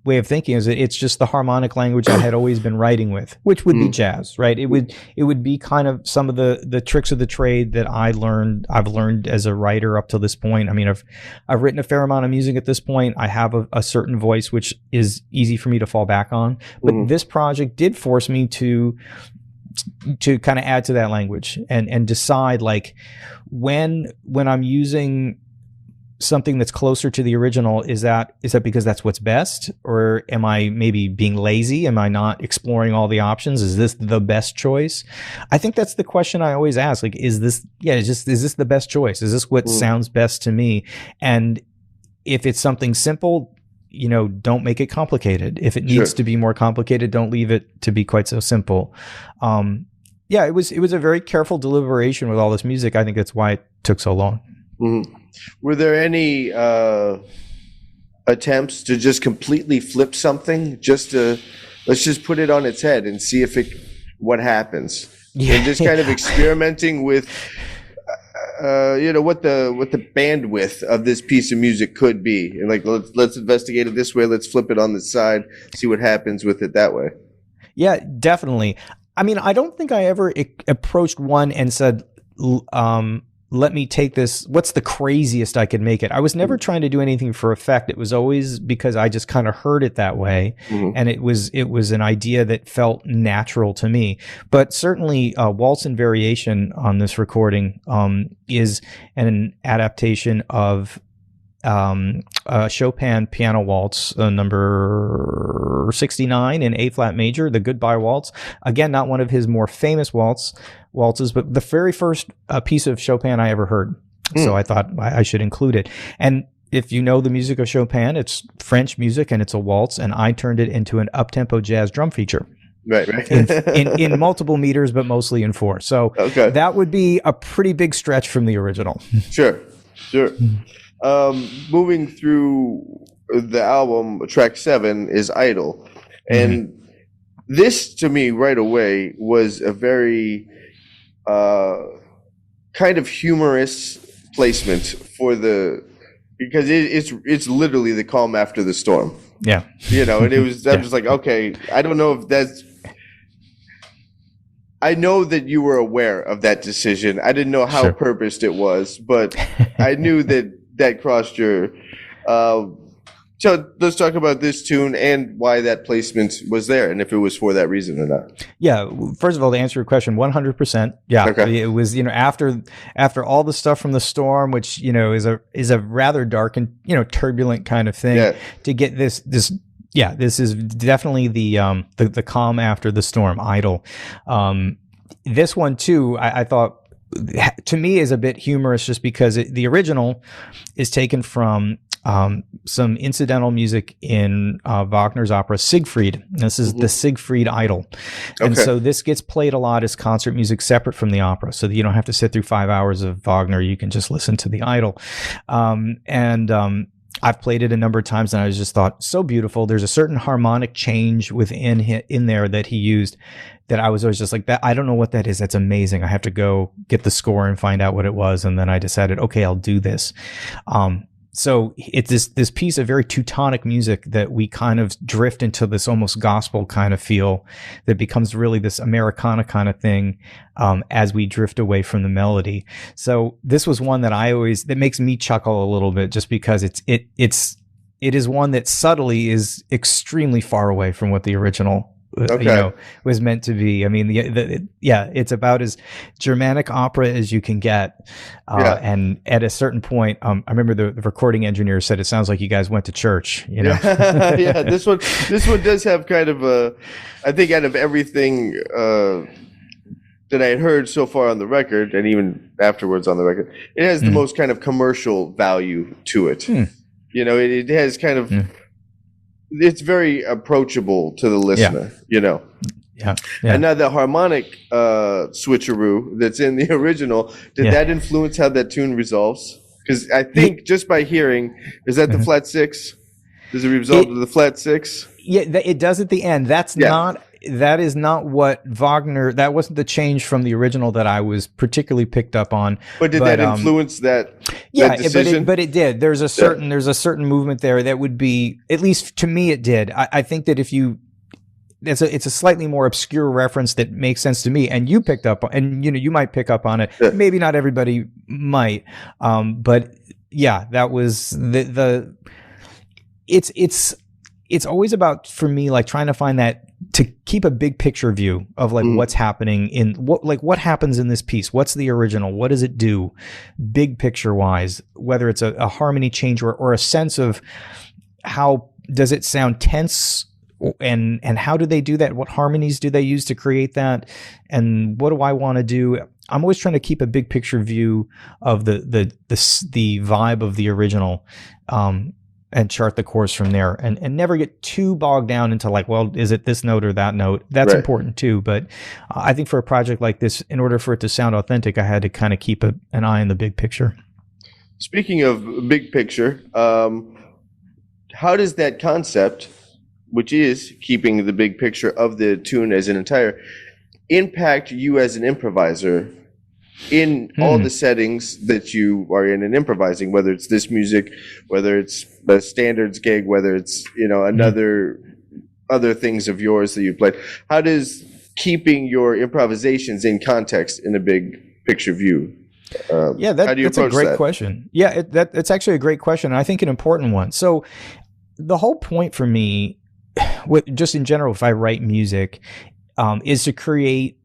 way of thinking is that it's just the harmonic language I had always been writing with, which would be jazz, right? It would be kind of some of the tricks of the trade that I've learned as a writer up to this point. I mean, I've written a fair amount of music at this point. I have a certain voice which is easy for me to fall back on, but this project did force me to kind of add to that language and decide, like, when I'm using something that's closer to the original, is that because that's what's best, or am I maybe being lazy? Am I not exploring all the options? Is this the best choice? I think that's the question I always ask. Like, is this the best choice? Is this what sounds best to me? And if it's something simple, don't make it complicated. If it needs to be more complicated, don't leave it to be quite so simple. It was a very careful deliberation with all this music. I think that's why it took so long. Were there any attempts to just completely flip something, let's just put it on its head and see what happens? And just kind of experimenting with what the bandwidth of this piece of music could be, and like, let's investigate it this way, let's flip it on the side, see what happens with it that way. Yeah, definitely. I mean, I don't think I ever approached one and said, let me take this, what's the craziest I could make it? I was never trying to do anything for effect. It was always because I just kind of heard it that way. And it was an idea that felt natural to me. But certainly Waltz and Variation on this recording is an adaptation of Chopin Piano Waltz, number 69 in A flat major, the Goodbye Waltz. Again, not one of his more famous waltzes, but the very first piece of Chopin I ever heard. So I thought I should include it. And if you know the music of Chopin, it's French music and it's a waltz, and I turned it into an up-tempo jazz drum feature. Right. in multiple meters, but mostly in 4. So that would be a pretty big stretch from the original. Sure. Moving through the album, track 7 is Idol. And this, to me, right away, was a very kind of humorous placement because it's literally the calm after the storm. Yeah. And it was, I'm just like, okay, I don't know if that's, I know that you were aware of that decision. I didn't know how purposed it was, but I knew that crossed your, so let's talk about this tune and why that placement was there, and if it was for that reason or not. Yeah, first of all, to answer your question, 100%. Yeah, it was, after all the stuff from the storm, which is a rather dark and turbulent kind of thing. To get this is definitely the calm after the storm, Idol. This one too, I thought, to me, is a bit humorous, just because the original is taken from some incidental music in Wagner's opera Siegfried. This is the Siegfried Idol. And so this gets played a lot as concert music separate from the opera, so that you don't have to sit through 5 hours of Wagner. You can just listen to the Idol. I've played it a number of times, and I just thought, so beautiful. There's a certain harmonic change in there that he used that I was always just like, that. I don't know what that is. That's amazing. I have to go get the score and find out what it was. And then I decided, okay, I'll do this. so it's this piece of very Teutonic music that we kind of drift into this almost gospel kind of feel that becomes really this Americana kind of thing as we drift away from the melody. So this was one that that makes me chuckle a little bit, just because it is one that subtly is extremely far away from what the original was meant to be. I mean, it's about as Germanic opera as you can get. And at a certain point, I remember the recording engineer said, it sounds like you guys went to church, you know? Yeah, this one does have kind of I think out of everything that I had heard so far on the record, and even afterwards on the record, it has the most kind of commercial value to it. You know, it has kind of, it's very approachable to the listener, you know. Yeah. And now the harmonic switcheroo that's in the original, did that influence how that tune resolves? Because I think just by hearing, is that the flat six? Does it resolve to the flat six? Yeah, it does at the end. That is not what Wagner, that wasn't the change from the original that I was particularly picked up on. But did that influence that decision? But it did. There's a certain movement there that would be, at least to me it did. I think that if you, it's a slightly more obscure reference that makes sense to me, and you picked up, and you know, you might pick up on it. Yeah. Maybe not everybody might. But yeah, that was it's always about, for me, like trying to find that, to keep a big picture view of like what's happening in what happens in this piece. What's the original? What does it do? Big picture wise, whether it's a harmony change or a sense of how does it sound tense, and how do they do that? What harmonies do they use to create that? And what do I want to do? I'm always trying to keep a big picture view of the vibe of the original, and chart the course from there, and never get too bogged down into like, well, is it this note or that note? That's important too. But I think for a project like this, in order for it to sound authentic, I had to kind of keep an eye on the big picture. Speaking of big picture, how does that concept, which is keeping the big picture of the tune as an entire, impact you as an improviser in all the settings that you are in and improvising, whether it's this music, whether it's a standards gig, whether it's, you know, other things of yours that you've played? How does keeping your improvisations in context in a big picture view? That's a great question. Yeah, it's actually a great question, and I think an important one. So the whole point for me, just in general, if I write music, is to create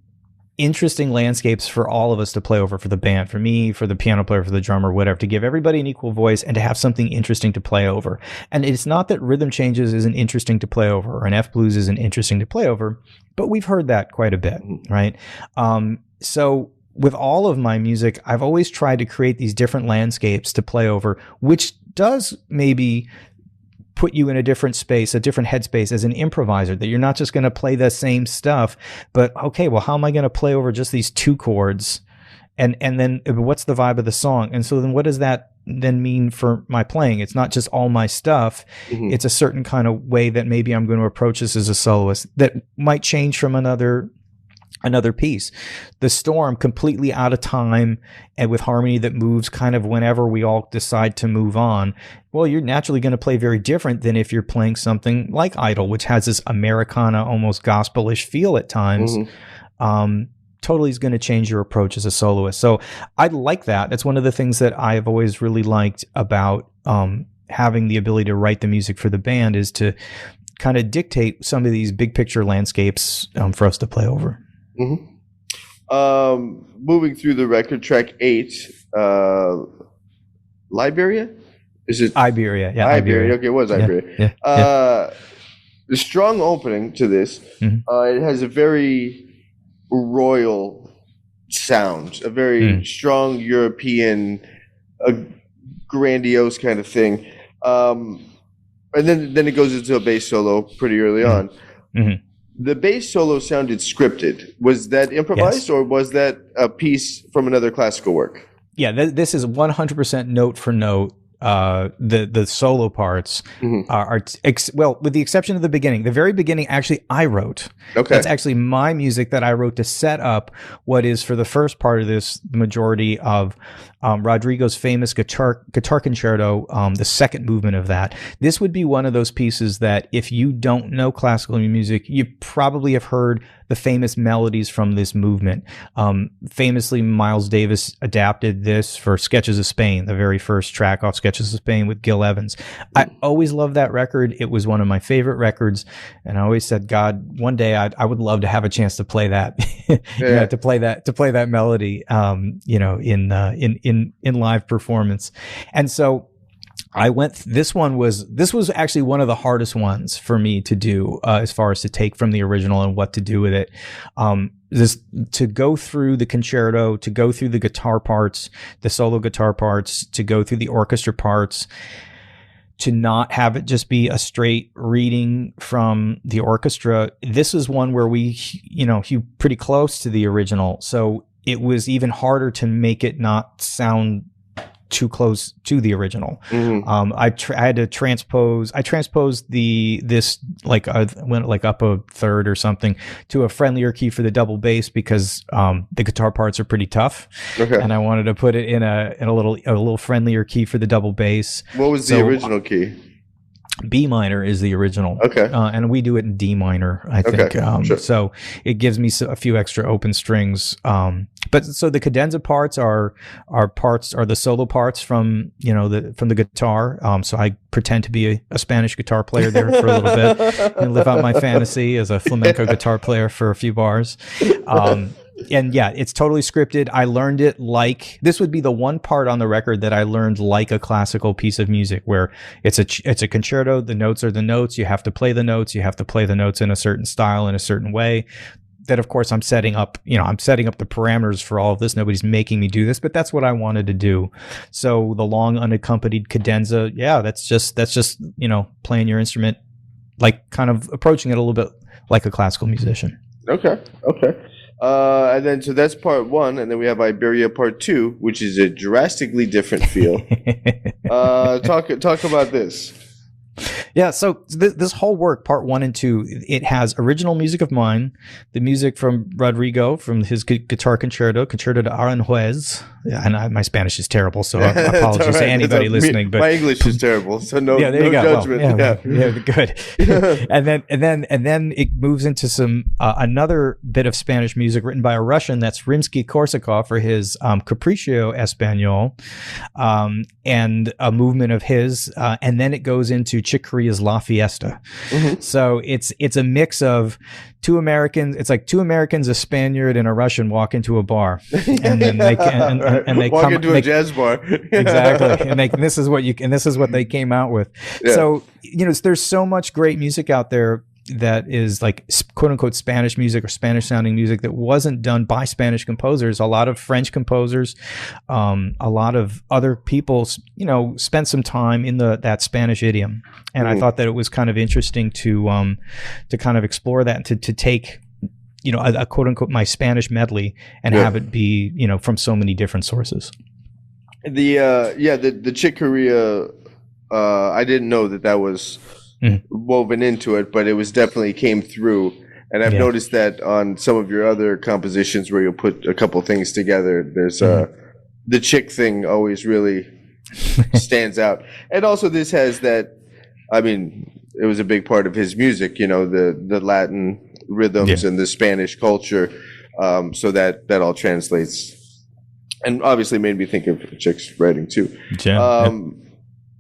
interesting landscapes for all of us to play over, for the band, for me, for the piano player, for the drummer, whatever, to give everybody an equal voice and to have something interesting to play over. And it's not that rhythm changes isn't interesting to play over, or an F blues isn't interesting to play over, but we've heard that quite a bit, right? So with all of my music, I've always tried to create these different landscapes to play over, which does maybe put you in a different space, a different headspace as an improviser, that you're not just going to play the same stuff, but okay, well, how am I going to play over just these two chords? And then what's the vibe of the song? And so then what does that then mean for my playing? It's not just all my stuff. It's a certain kind of way that maybe I'm going to approach this as a soloist that might change from another piece. The Storm, completely out of time and with harmony that moves kind of whenever we all decide to move on. Well, you're naturally going to play very different than if you're playing something like Idol, which has this Americana, almost gospelish feel at times. Totally is going to change your approach as a soloist. So I like that. That's one of the things that I've always really liked about having the ability to write the music for the band, is to kind of dictate some of these big picture landscapes for us to play over. Moving through the record, track 8, Liberia? Is it Iberia? Yeah, Iberia. Okay, it was Iberia. The strong opening to this, it has a very royal sound, a very strong European, grandiose kind of thing. And then it goes into a bass solo pretty early on. The bass solo sounded scripted. Was that improvised, or was that a piece from another classical work? Yeah, this is 100% note for note the solo parts are well, with the exception of the beginning. The very beginning, actually, I wrote. Okay. That's actually my music that I wrote to set up what is, for the first part of this, the majority of Rodrigo's famous guitar concerto, the second movement of that. This would be one of those pieces that if you don't know classical music, you probably have heard the famous melodies from this movement. Famously, Miles Davis adapted this for Sketches of Spain, the very first track off Sketches of Spain with Gil Evans. I always loved that record. It was one of my favorite records, and I always said, God, one day I would love to have a chance to play that, to play that melody, in live performance. And so I went. This was actually one of the hardest ones for me to do, as far as to take from the original and what to do with it. To go through the concerto, to go through the guitar parts, the solo guitar parts, to go through the orchestra parts, to not have it just be a straight reading from the orchestra. This is one where we, hew pretty close to the original, so it was even harder to make it not sound too close to the original. I had to transpose. I transposed went up a third or something to a friendlier key for the double bass because the guitar parts are pretty tough, and I wanted to put it in a little friendlier key for the double bass. What was the original key? B minor is the original. Okay. And we do it in D minor, I think. Sure. So it gives me a few extra open strings. But so the cadenza parts are the solo parts from the guitar. So I pretend to be a Spanish guitar player there for a little bit and live out my fantasy as a flamenco guitar player for a few bars. And yeah, it's totally scripted. I learned it this would be the one part on the record that I learned like a classical piece of music, where it's a concerto. The notes are the notes. You have to play the notes. You have to play the notes in a certain style, in a certain way. That, of course, I'm setting up the parameters for all of this. Nobody's making me do this, but that's what I wanted to do. So the long unaccompanied cadenza, that's just playing your instrument, like kind of approaching it a little bit like a classical musician. Okay. And then, so that's part one, and then we have Iberia part two, which is a drastically different feel. Talk about this. Yeah, so this whole work, part 1 and 2, it has original music of mine, the music from Rodrigo from his guitar concerto de Aranjuez. Yeah, and my Spanish is terrible, so apologies to anybody listening. But my English is terrible, so no judgment. Well, good. and then it moves into some another bit of Spanish music written by a Russian. That's Rimsky-Korsakov for his Capriccio Español, and a movement of his, and then it goes into Chick Corea's La Fiesta. So it's a mix of two Americans. It's like two Americans, a Spaniard, and a Russian walk into a bar, and then they walk come into a jazz bar. Exactly, and this is what they came out with. Yeah. So there's so much great music out there that is like quote unquote Spanish music or Spanish sounding music that wasn't done by Spanish composers. A lot of French composers, a lot of other people, spent some time in that Spanish idiom. And I thought that it was kind of interesting to kind of explore that, and to take, a quote unquote my Spanish medley and have it be, from so many different sources. The Chick Corea, I didn't know that was woven into it, but it was definitely came through. And I've noticed that on some of your other compositions where you'll put a couple things together, there's the chick thing always really stands out. And also this has that, it was a big part of his music, the Latin rhythms and the Spanish culture. So that all translates, and obviously made me think of Chick's writing too.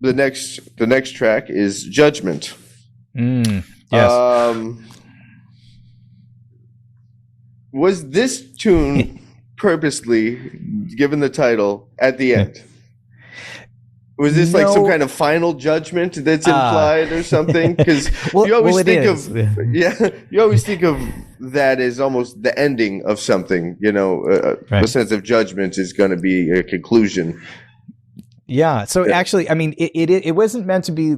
The next track is Judgment. Yes. Was this tune purposely given the title at the end? Was this like some kind of final judgment that's implied or something? Because you always think of that as almost the ending of something. The sense of judgment is going to be a conclusion. Yeah. So actually, it wasn't meant to be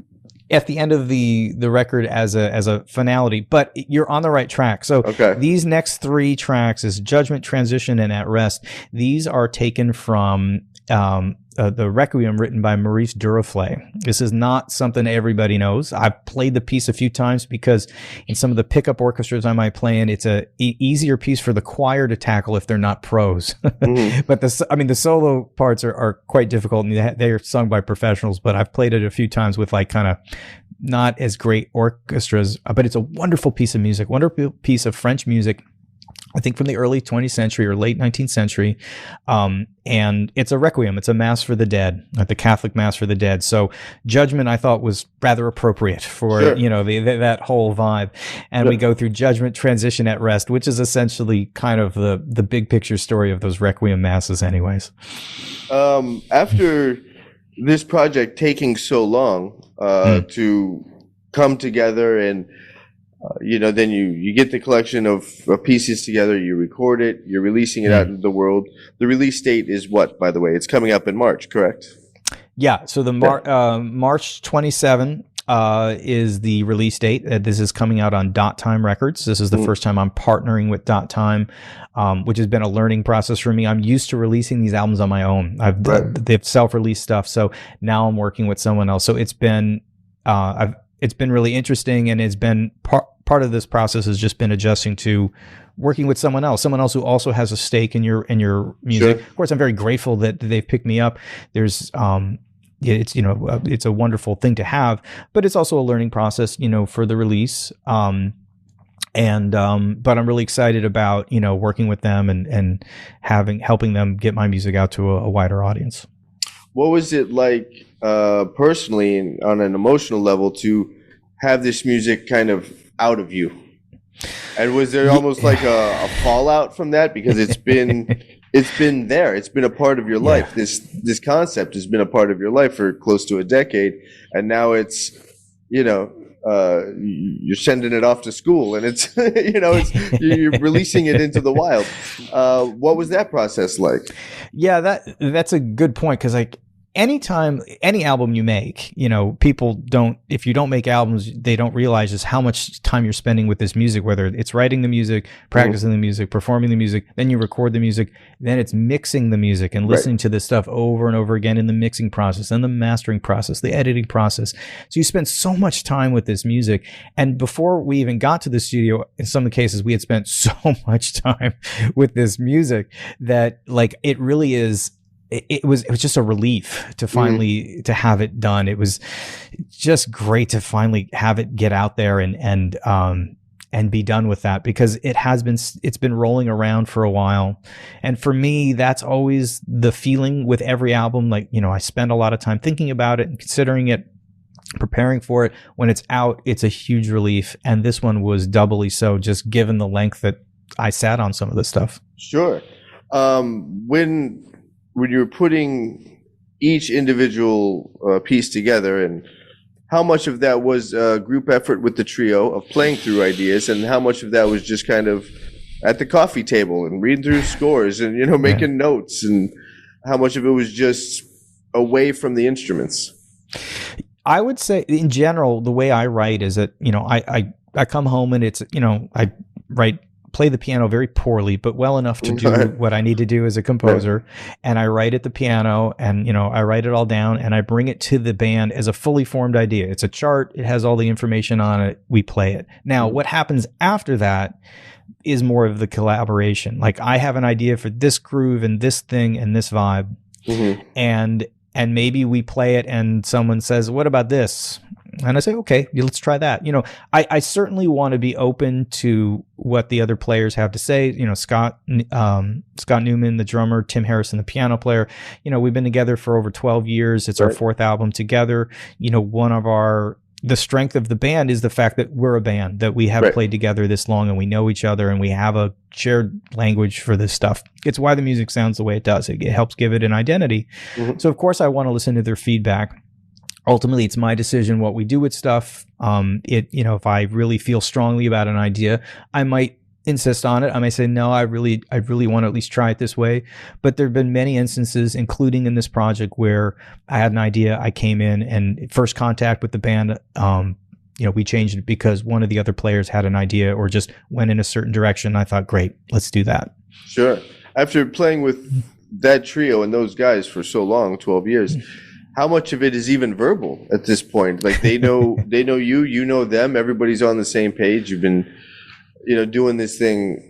at the end of the record as a finality, but you're on the right track. So these next three tracks is Judgment, Transition, and At Rest. These are taken from the Requiem written by Maurice Duraflay. This is not something everybody knows. I've played the piece a few times because in some of the pickup orchestras I might play in, it's a easier piece for the choir to tackle if they're not pros. But the solo parts are quite difficult, and they are sung by professionals. But I've played it a few times with like kind of not as great orchestras. But it's a wonderful piece of music, wonderful piece of French music, I think from the early 20th century or late 19th century. And it's a requiem. It's a mass for the dead, like the Catholic mass for the dead. So Judgment, I thought, was rather appropriate for, that whole vibe. And we go through Judgment, Transition, at Rest, which is essentially kind of the big picture story of those requiem masses anyways. After this project taking so long to come together and then you get the collection of pieces together, you record it, you're releasing it out into the world. The release date is what, by the way? It's coming up in March, correct? Yeah. So the March 27 is the release date. This is coming out on Dot Time Records. This is the first time I'm partnering with Dot Time, which has been a learning process for me. I'm used to releasing these albums on my own. They've self-released stuff. So now I'm working with someone else. So it's been really interesting, and it's been part of this process has just been adjusting to working with someone else who also has a stake in your music. Sure. Of course, I'm very grateful that they've picked me up. There's it's a wonderful thing to have, but it's also a learning process, for the release. But I'm really excited about, working with them and helping them get my music out to a wider audience. What was it like personally and on an emotional level to have this music kind of out of you? And was there almost like a fallout from that? Because it's been there. It's been a part of your life. This concept has been a part of your life for close to a decade. And now it's, you're sending it off to school, and it's, you're releasing it into the wild. What was that process like? Yeah, that's a good point. 'Cause anytime, any album you make, people if you don't make albums, they don't realize just how much time you're spending with this music, whether it's writing the music, practicing the music, performing the music, then you record the music, then it's mixing the music and listening to this stuff over and over again in the mixing process and the mastering process, the editing process. So you spend so much time with this music. And before we even got to the studio, in some of the cases, we had spent so much time with this music that it really is. It was just a relief to finally to have it done. It was just great to finally have it get out there and be done with that, because it's been rolling around for a while. And for me, that's always the feeling with every album. I spend a lot of time thinking about it and considering it, preparing for it. When it's out, it's a huge relief. And this one was doubly so, just given the length that I sat on some of this stuff. Sure. When you're putting each individual piece together, and how much of that was a group effort with the trio of playing through ideas, and how much of that was just kind of at the coffee table and reading through scores and, making notes, and how much of it was just away from the instruments? I would say in general, the way I write is that, I come home and it's, I play the piano very poorly, but well enough to do what I need to do as a composer. And I write at the piano, and, I write it all down, and I bring it to the band as a fully formed idea. It's a chart. It has all the information on it. We play it. Now, what happens after that is more of the collaboration. I have an idea for this groove and this thing and this vibe. And maybe we play it and someone says, what about this? And I say, okay, let's try that. I certainly want to be open to what the other players have to say. Scott Newman, the drummer, Tim Harrison, the piano player. We've been together for over 12 years. It's our fourth album together. The strength of the band is the fact that we're a band, that we have played together this long, and we know each other, and we have a shared language for this stuff. It's why the music sounds the way it does. It helps give it an identity. So of course I want to listen to their feedback. Ultimately, it's my decision what we do with stuff. If I really feel strongly about an idea, I might insist on it. I may say, no, I really want to at least try it this way. But there have been many instances, including in this project, where I had an idea, I came in, and first contact with the band, we changed it because one of the other players had an idea or just went in a certain direction. I thought, great, let's do that. Sure. After playing with that trio and those guys for so long, 12 years, how much of it is even verbal at this point? Like they know you, you know them, everybody's on the same page. You've been, doing this thing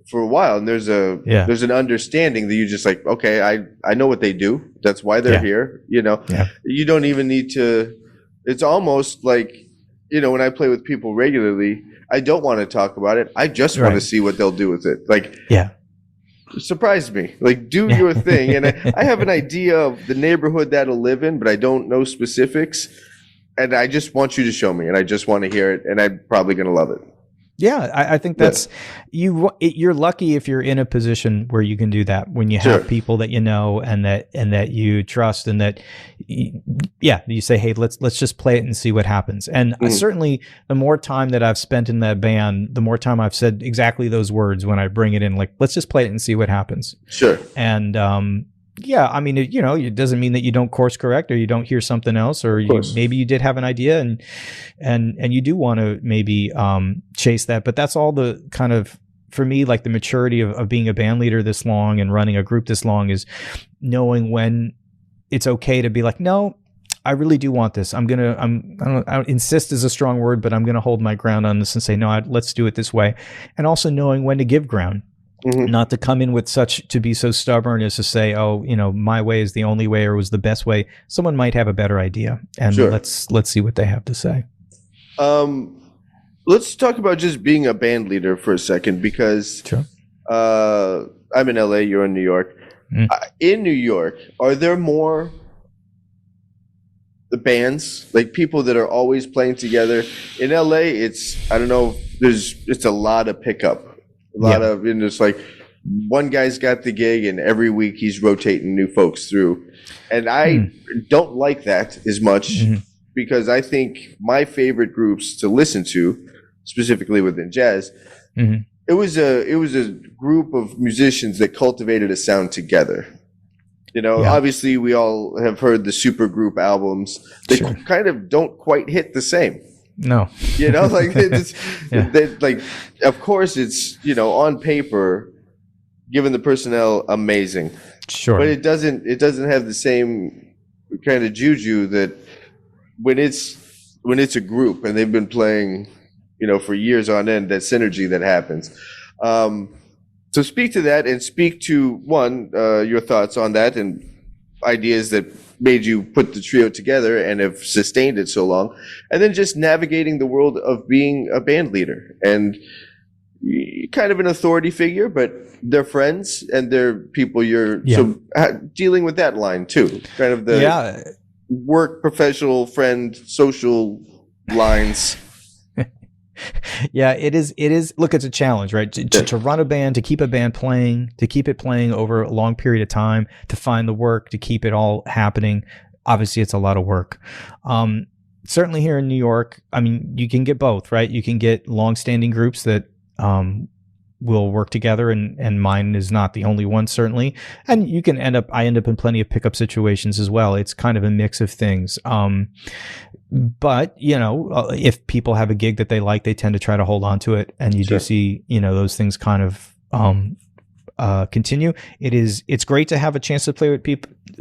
for a while, and there's an understanding that you just like, okay, I know what they do. That's why they're here. You don't even need to. It's almost like, when I play with people regularly, I don't want to talk about it. I just want to see what they'll do with it. Like, surprise me. Like, do your thing. And I have an idea of the neighborhood that'll live in, but I don't know specifics. And I just want you to show me, and I just want to hear it, and I'm probably going to love it. Yeah, I think that's you're lucky if you're in a position where you can do that, when you have people that you know and that you trust, and that you say, hey, let's just play it and see what happens. And certainly the more time that I've spent in that band, the more time I've said exactly those words when I bring it in, like, let's just play it and see what happens. Sure. And I mean, it doesn't mean that you don't course correct or you don't hear something else, or maybe you did have an idea and you do want to maybe chase that. But that's all the kind of, for me, like the maturity of being a band leader this long and running a group this long, is knowing when it's okay to be like, no, I really do want this. I don't insist is a strong word, but I'm going to hold my ground on this and say, no, let's do it this way. And also knowing when to give ground. Not to come in with to be so stubborn as to say, oh, my way is the only way or was the best way. Someone might have a better idea, and let's see what they have to say. Let's talk about just being a band leader for a second, because I'm in LA, you're in New York. In New York, are there more the bands, like people that are always playing together? In LA, it's a lot of pickup. A lot of, it's like one guy's got the gig and every week he's rotating new folks through. And I don't like that as much, because I think my favorite groups to listen to, specifically within jazz, it was a group of musicians that cultivated a sound together. Obviously we all have heard the supergroup albums. They kind of don't quite hit the same. No, like like, of course it's, on paper, given the personnel, amazing. Sure. But it doesn't have the same kind of juju that when it's a group and they've been playing, for years on end, that synergy that happens. So speak to that, and speak to your thoughts on that and ideas that made you put the trio together and have sustained it so long, and then just navigating the world of being a band leader and kind of an authority figure, but they're friends and they're people so dealing with that line too, kind of the work, professional, friend, social lines. Yeah, it is. Look, it's a challenge, right? To run a band, to keep a band playing, to keep it playing over a long period of time, to find the work, to keep it all happening. Obviously, it's a lot of work. Certainly here in New York, I mean, you can get both, right? You can get long-standing groups that will work together, and mine is not the only one, certainly. And you can I end up in plenty of pickup situations as well. It's kind of a mix of things. But, if people have a gig that they like, they tend to try to hold on to it. And you do see, those things kind of continue. It's great to have a chance to play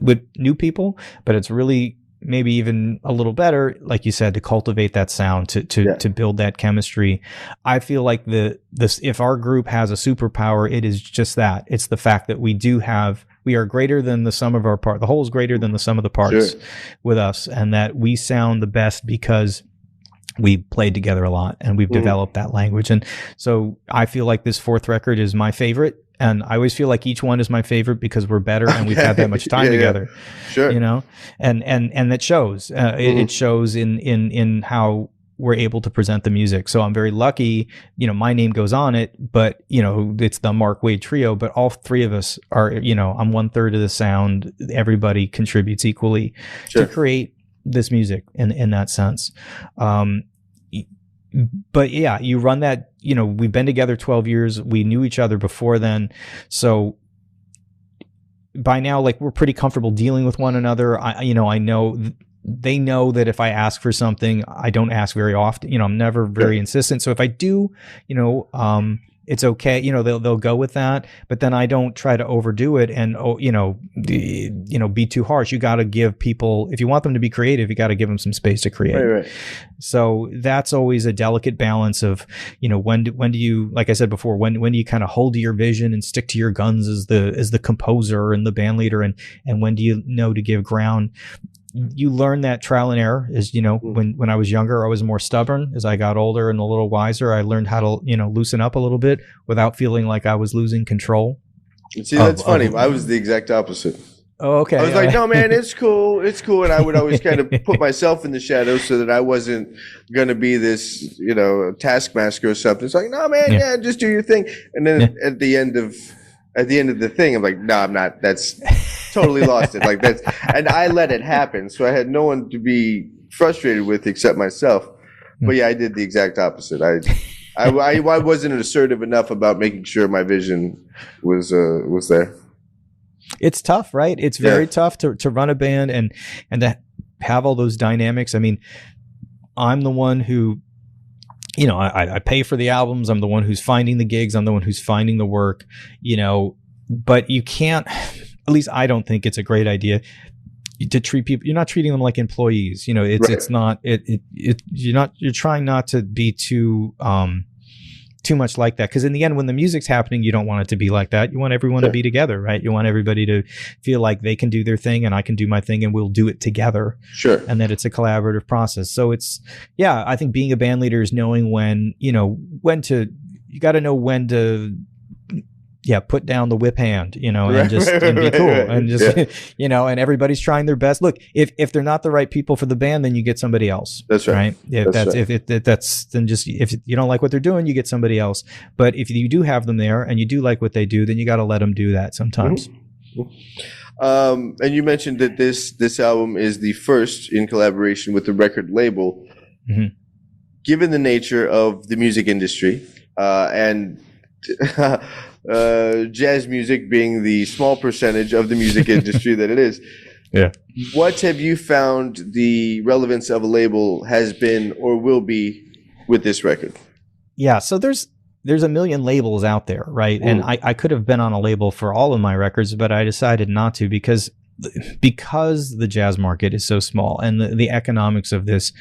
with new people, but it's really maybe even a little better, like you said, to cultivate that sound, to build that chemistry. I feel like if our group has a superpower, it is just that. It's the fact that we are greater than the sum of our parts. The whole is greater than the sum of the parts with us, and that we sound the best because we played together a lot and we've developed that language. And so I feel like this fourth record is my favorite. And I always feel like each one is my favorite because we're better and we've had that much time together. Sure. And that shows. It shows in how we're able to present the music. So I'm very lucky, my name goes on it, but it's the Mark Wade Trio, but all three of us are, I'm 1/3 of the sound. Everybody contributes equally to create this music in that sense. But you run that, we've been together 12 years. We knew each other before then. So by now, like, we're pretty comfortable dealing with one another. I know they know that if I ask for something, I don't ask very often. I'm never very insistent. So if I do, it's okay. They'll go with that, but then I don't try to overdo it and, be too harsh. You got to give people, if you want them to be creative, you got to give them some space to create. Right. So that's always a delicate balance of, when do you, like I said before, when do you kind of hold to your vision and stick to your guns as the composer and the band leader, and when do you know to give ground? You learn that trial and error is, when I was younger, I was more stubborn. As I got older and a little wiser, I learned how to, loosen up a little bit without feeling like I was losing control. See, that's funny. I was the exact opposite. Oh, okay. I was like, no, man, it's cool. And I would always kind of put myself in the shadows so that I wasn't going to be this, taskmaster or something. It's like, no, man, yeah, just do your thing. And then at the end of the thing, I'm like, no, I'm not. That's totally lost it. Like and I let it happen. So I had no one to be frustrated with except myself. But yeah, I did the exact opposite. I wasn't assertive enough about making sure my vision was there. It's tough, right? It's very tough to run a band and to have all those dynamics. I mean, I'm the one who, I pay for the albums. I'm the one who's finding the gigs. I'm the one who's finding the work, but you can't, at least I don't think it's a great idea to treat people. You're not treating them like employees. It's not, you're trying not to be too much like that. Cause in the end, when the music's happening, you don't want it to be like that. You want everyone to be together, right? You want everybody to feel like they can do their thing and I can do my thing and we'll do it together. Sure. And that it's a collaborative process. So I think being a band leader is knowing when you got to know when to, put down the whip hand, and just and be cool and just, and everybody's trying their best. Look, if they're not the right people for the band, then you get somebody else. That's right. Then just, if you don't like what they're doing, you get somebody else. But if you do have them there and you do like what they do, then you got to let them do that sometimes. Mm-hmm. And you mentioned that this album is the first in collaboration with the record label. Mm-hmm. Given the nature of the music industry, and jazz music being the small percentage of the music industry that it is. Yeah. What have you found the relevance of a label has been or will be with this record? Yeah. So there's a million labels out there, right? And I could have been on a label for all of my records, but I decided not to because the jazz market is so small and the economics of this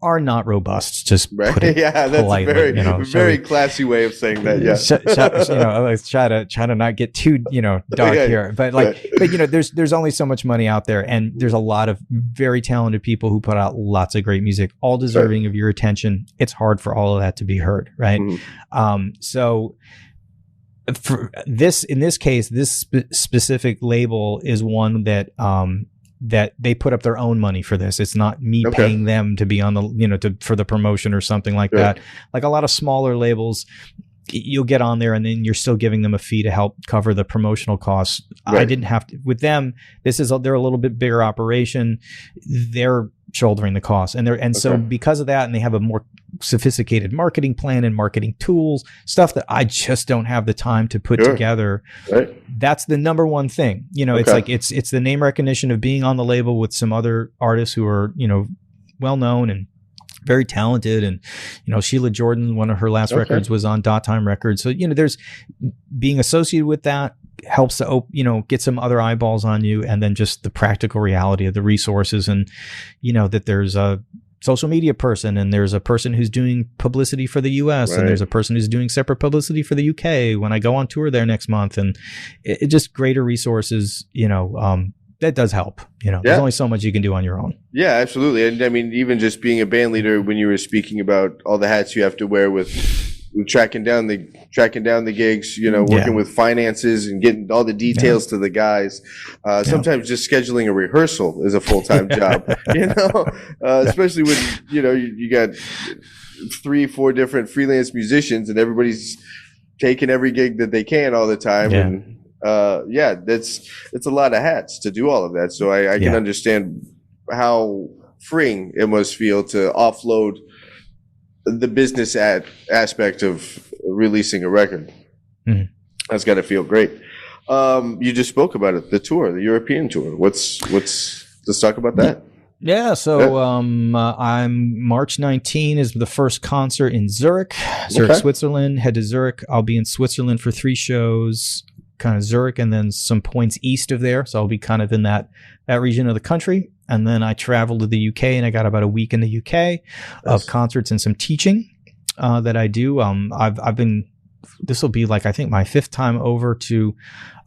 are not robust. Just put it that's politely, a very classy way of saying that. Yeah, let's try to not get too dark here. But there's only so much money out there, and there's a lot of very talented people who put out lots of great music, all deserving of your attention. It's hard for all of that to be heard, right? Mm-hmm. So for in this case, this specific label is one that they put up their own money for this. It's not me paying them to be on the, for the promotion or something like that. Like a lot of smaller labels, you'll get on there and then you're still giving them a fee to help cover the promotional costs. Right. I didn't have to, with them, they're a little bit bigger operation. They're shouldering the costs so because of that, and they have a more sophisticated marketing plan and marketing tools, stuff that I just don't have the time to put together. Right. That's the number one thing. It's like, it's the name recognition of being on the label with some other artists who are, well known and very talented. And, Sheila Jordan, one of her last records was on Dot Time Records. So, there's being associated with that helps to, get some other eyeballs on you. And then just the practical reality of the resources and, that there's a social media person and there's a person who's doing publicity for the US and there's a person who's doing separate publicity for the UK when I go on tour there next month. And it just greater resources, that does help. There's only so much you can do on your own. Yeah, absolutely. And I mean, even just being a band leader, when you were speaking about all the hats you have to wear with tracking down the gigs, working with finances and getting all the details to the guys. Sometimes just scheduling a rehearsal is a full-time job, especially when, you got 3-4 different freelance musicians and everybody's taking every gig that they can all the time. Yeah. And, it's a lot of hats to do all of that. So I can understand how freeing it must feel to offload the business aspect of releasing a record. Mm-hmm. That's got to feel great. You just spoke about it, the tour, the European tour. Let's talk about that. Yeah, so I'm March 19 is the first concert in Zurich, Switzerland. Head to Zurich. I'll be in Switzerland for 3 shows, kind of Zurich, and then some points east of there. So I'll be kind of in that region of the country. And then I traveled to the UK, and I got about a week in the UK of concerts and some teaching that I do. I've been. This will be like, I think, my 5th time over to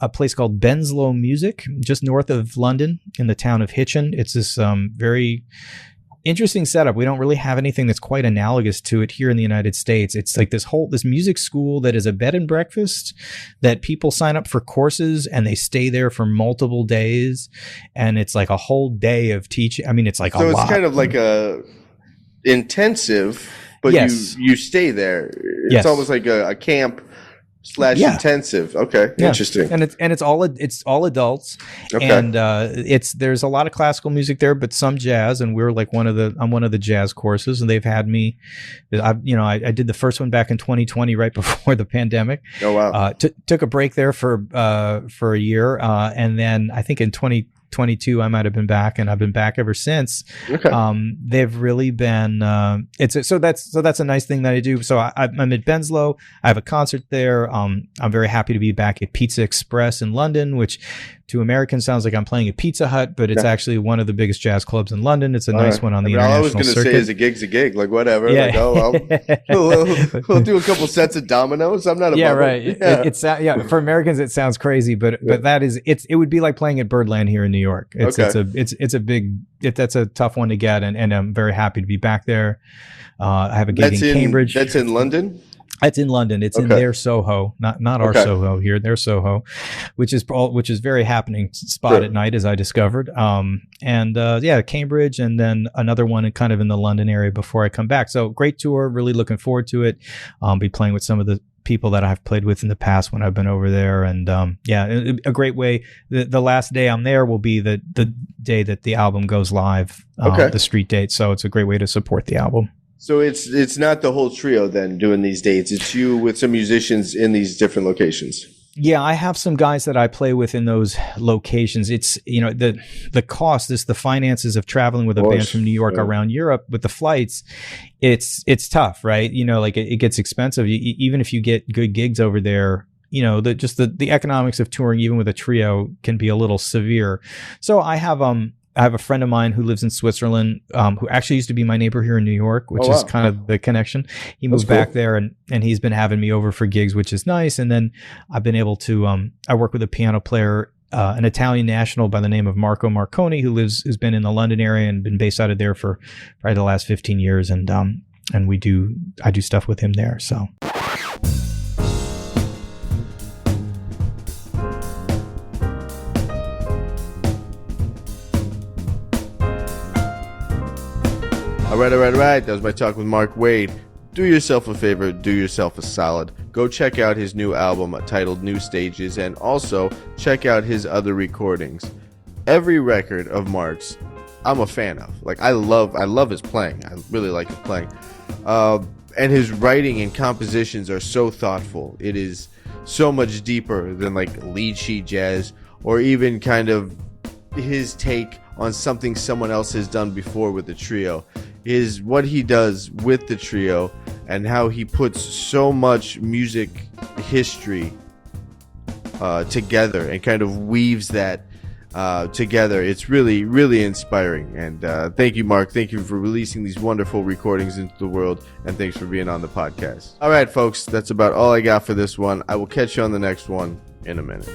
a place called Benslow Music, just north of London in the town of Hitchin. It's this very interesting setup. We don't really have anything that's quite analogous to it here in the United States. It's like this music school that is a bed and breakfast that people sign up for courses and they stay there for multiple days. And it's like a whole day of teaching. I mean, it's like so it's kind of like a intensive, but you stay there. It's almost like a camp / intensive. Okay, interesting. And it's all adults. Okay. And there's a lot of classical music there, but some jazz. And we're like I'm one of the jazz courses, and they've had me. I did the first one back in 2020, right before the pandemic. Oh wow! Took a break there for a year, and then I think in 2022 I might have been back, and I've been back ever since. Okay. They've really been so that's a nice thing that I do. So I'm at Benslow. I have a concert there. I'm very happy to be back at Pizza Express in London, which to Americans sounds like I'm playing at Pizza Hut, but it's actually one of the biggest jazz clubs in London. It's a nice one on the international circuit. All I was going to say is a gig's a gig, like whatever. Yeah. Like, we'll do a couple sets of dominoes. I'm not a right. Yeah. For Americans it sounds crazy, but that is it would be like playing at Birdland here in New York. It's that's a tough one to get, and I'm very happy to be back there. I have a gig in Cambridge. That's in London? It's in London. It's in their Soho, not our Soho here. Their Soho, which is very happening spot at night, as I discovered. Cambridge, and then another one kind of in the London area before I come back. So great tour. Really looking forward to it. Be playing with some of the people that I've played with in the past when I've been over there, and a great way. The last day I'm there will be the day that the album goes live, the street date. So it's a great way to support the album. So it's not the whole trio then doing these dates. It's you with some musicians in these different locations. Yeah, I have some guys that I play with in those locations. It's, the cost, the finances of traveling with a band from New York around Europe with the flights. It's tough, right? It gets expensive. Even if you get good gigs over there, the economics of touring, even with a trio, can be a little severe. So I have a friend of mine who lives in Switzerland, who actually used to be my neighbor here in New York, which is kind of the connection. He moved back there, and he's been having me over for gigs, which is nice. And then I've been able to, I work with a piano player, an Italian national by the name of Marco Marconi, who's been in the London area and been based out of there for probably the last 15 years. And I do stuff with him there. So. All right. That was my talk with Mark Wade. Do yourself a favor. Do yourself a solid. Go check out his new album titled New Stages, and also check out his other recordings. Every record of Mark's, I'm a fan of. Like, I love his playing. I really like his playing. And his writing and compositions are so thoughtful. It is so much deeper than like lead sheet jazz, or even kind of his take on something someone else has done before with the trio. Is what he does with the trio and how he puts so much music history together and kind of weaves that together. It's really, really inspiring. And thank you, Mark. Thank you for releasing these wonderful recordings into the world, and thanks for being on the podcast. All right, folks, that's about all I got for this one. I will catch you on the next one in a minute.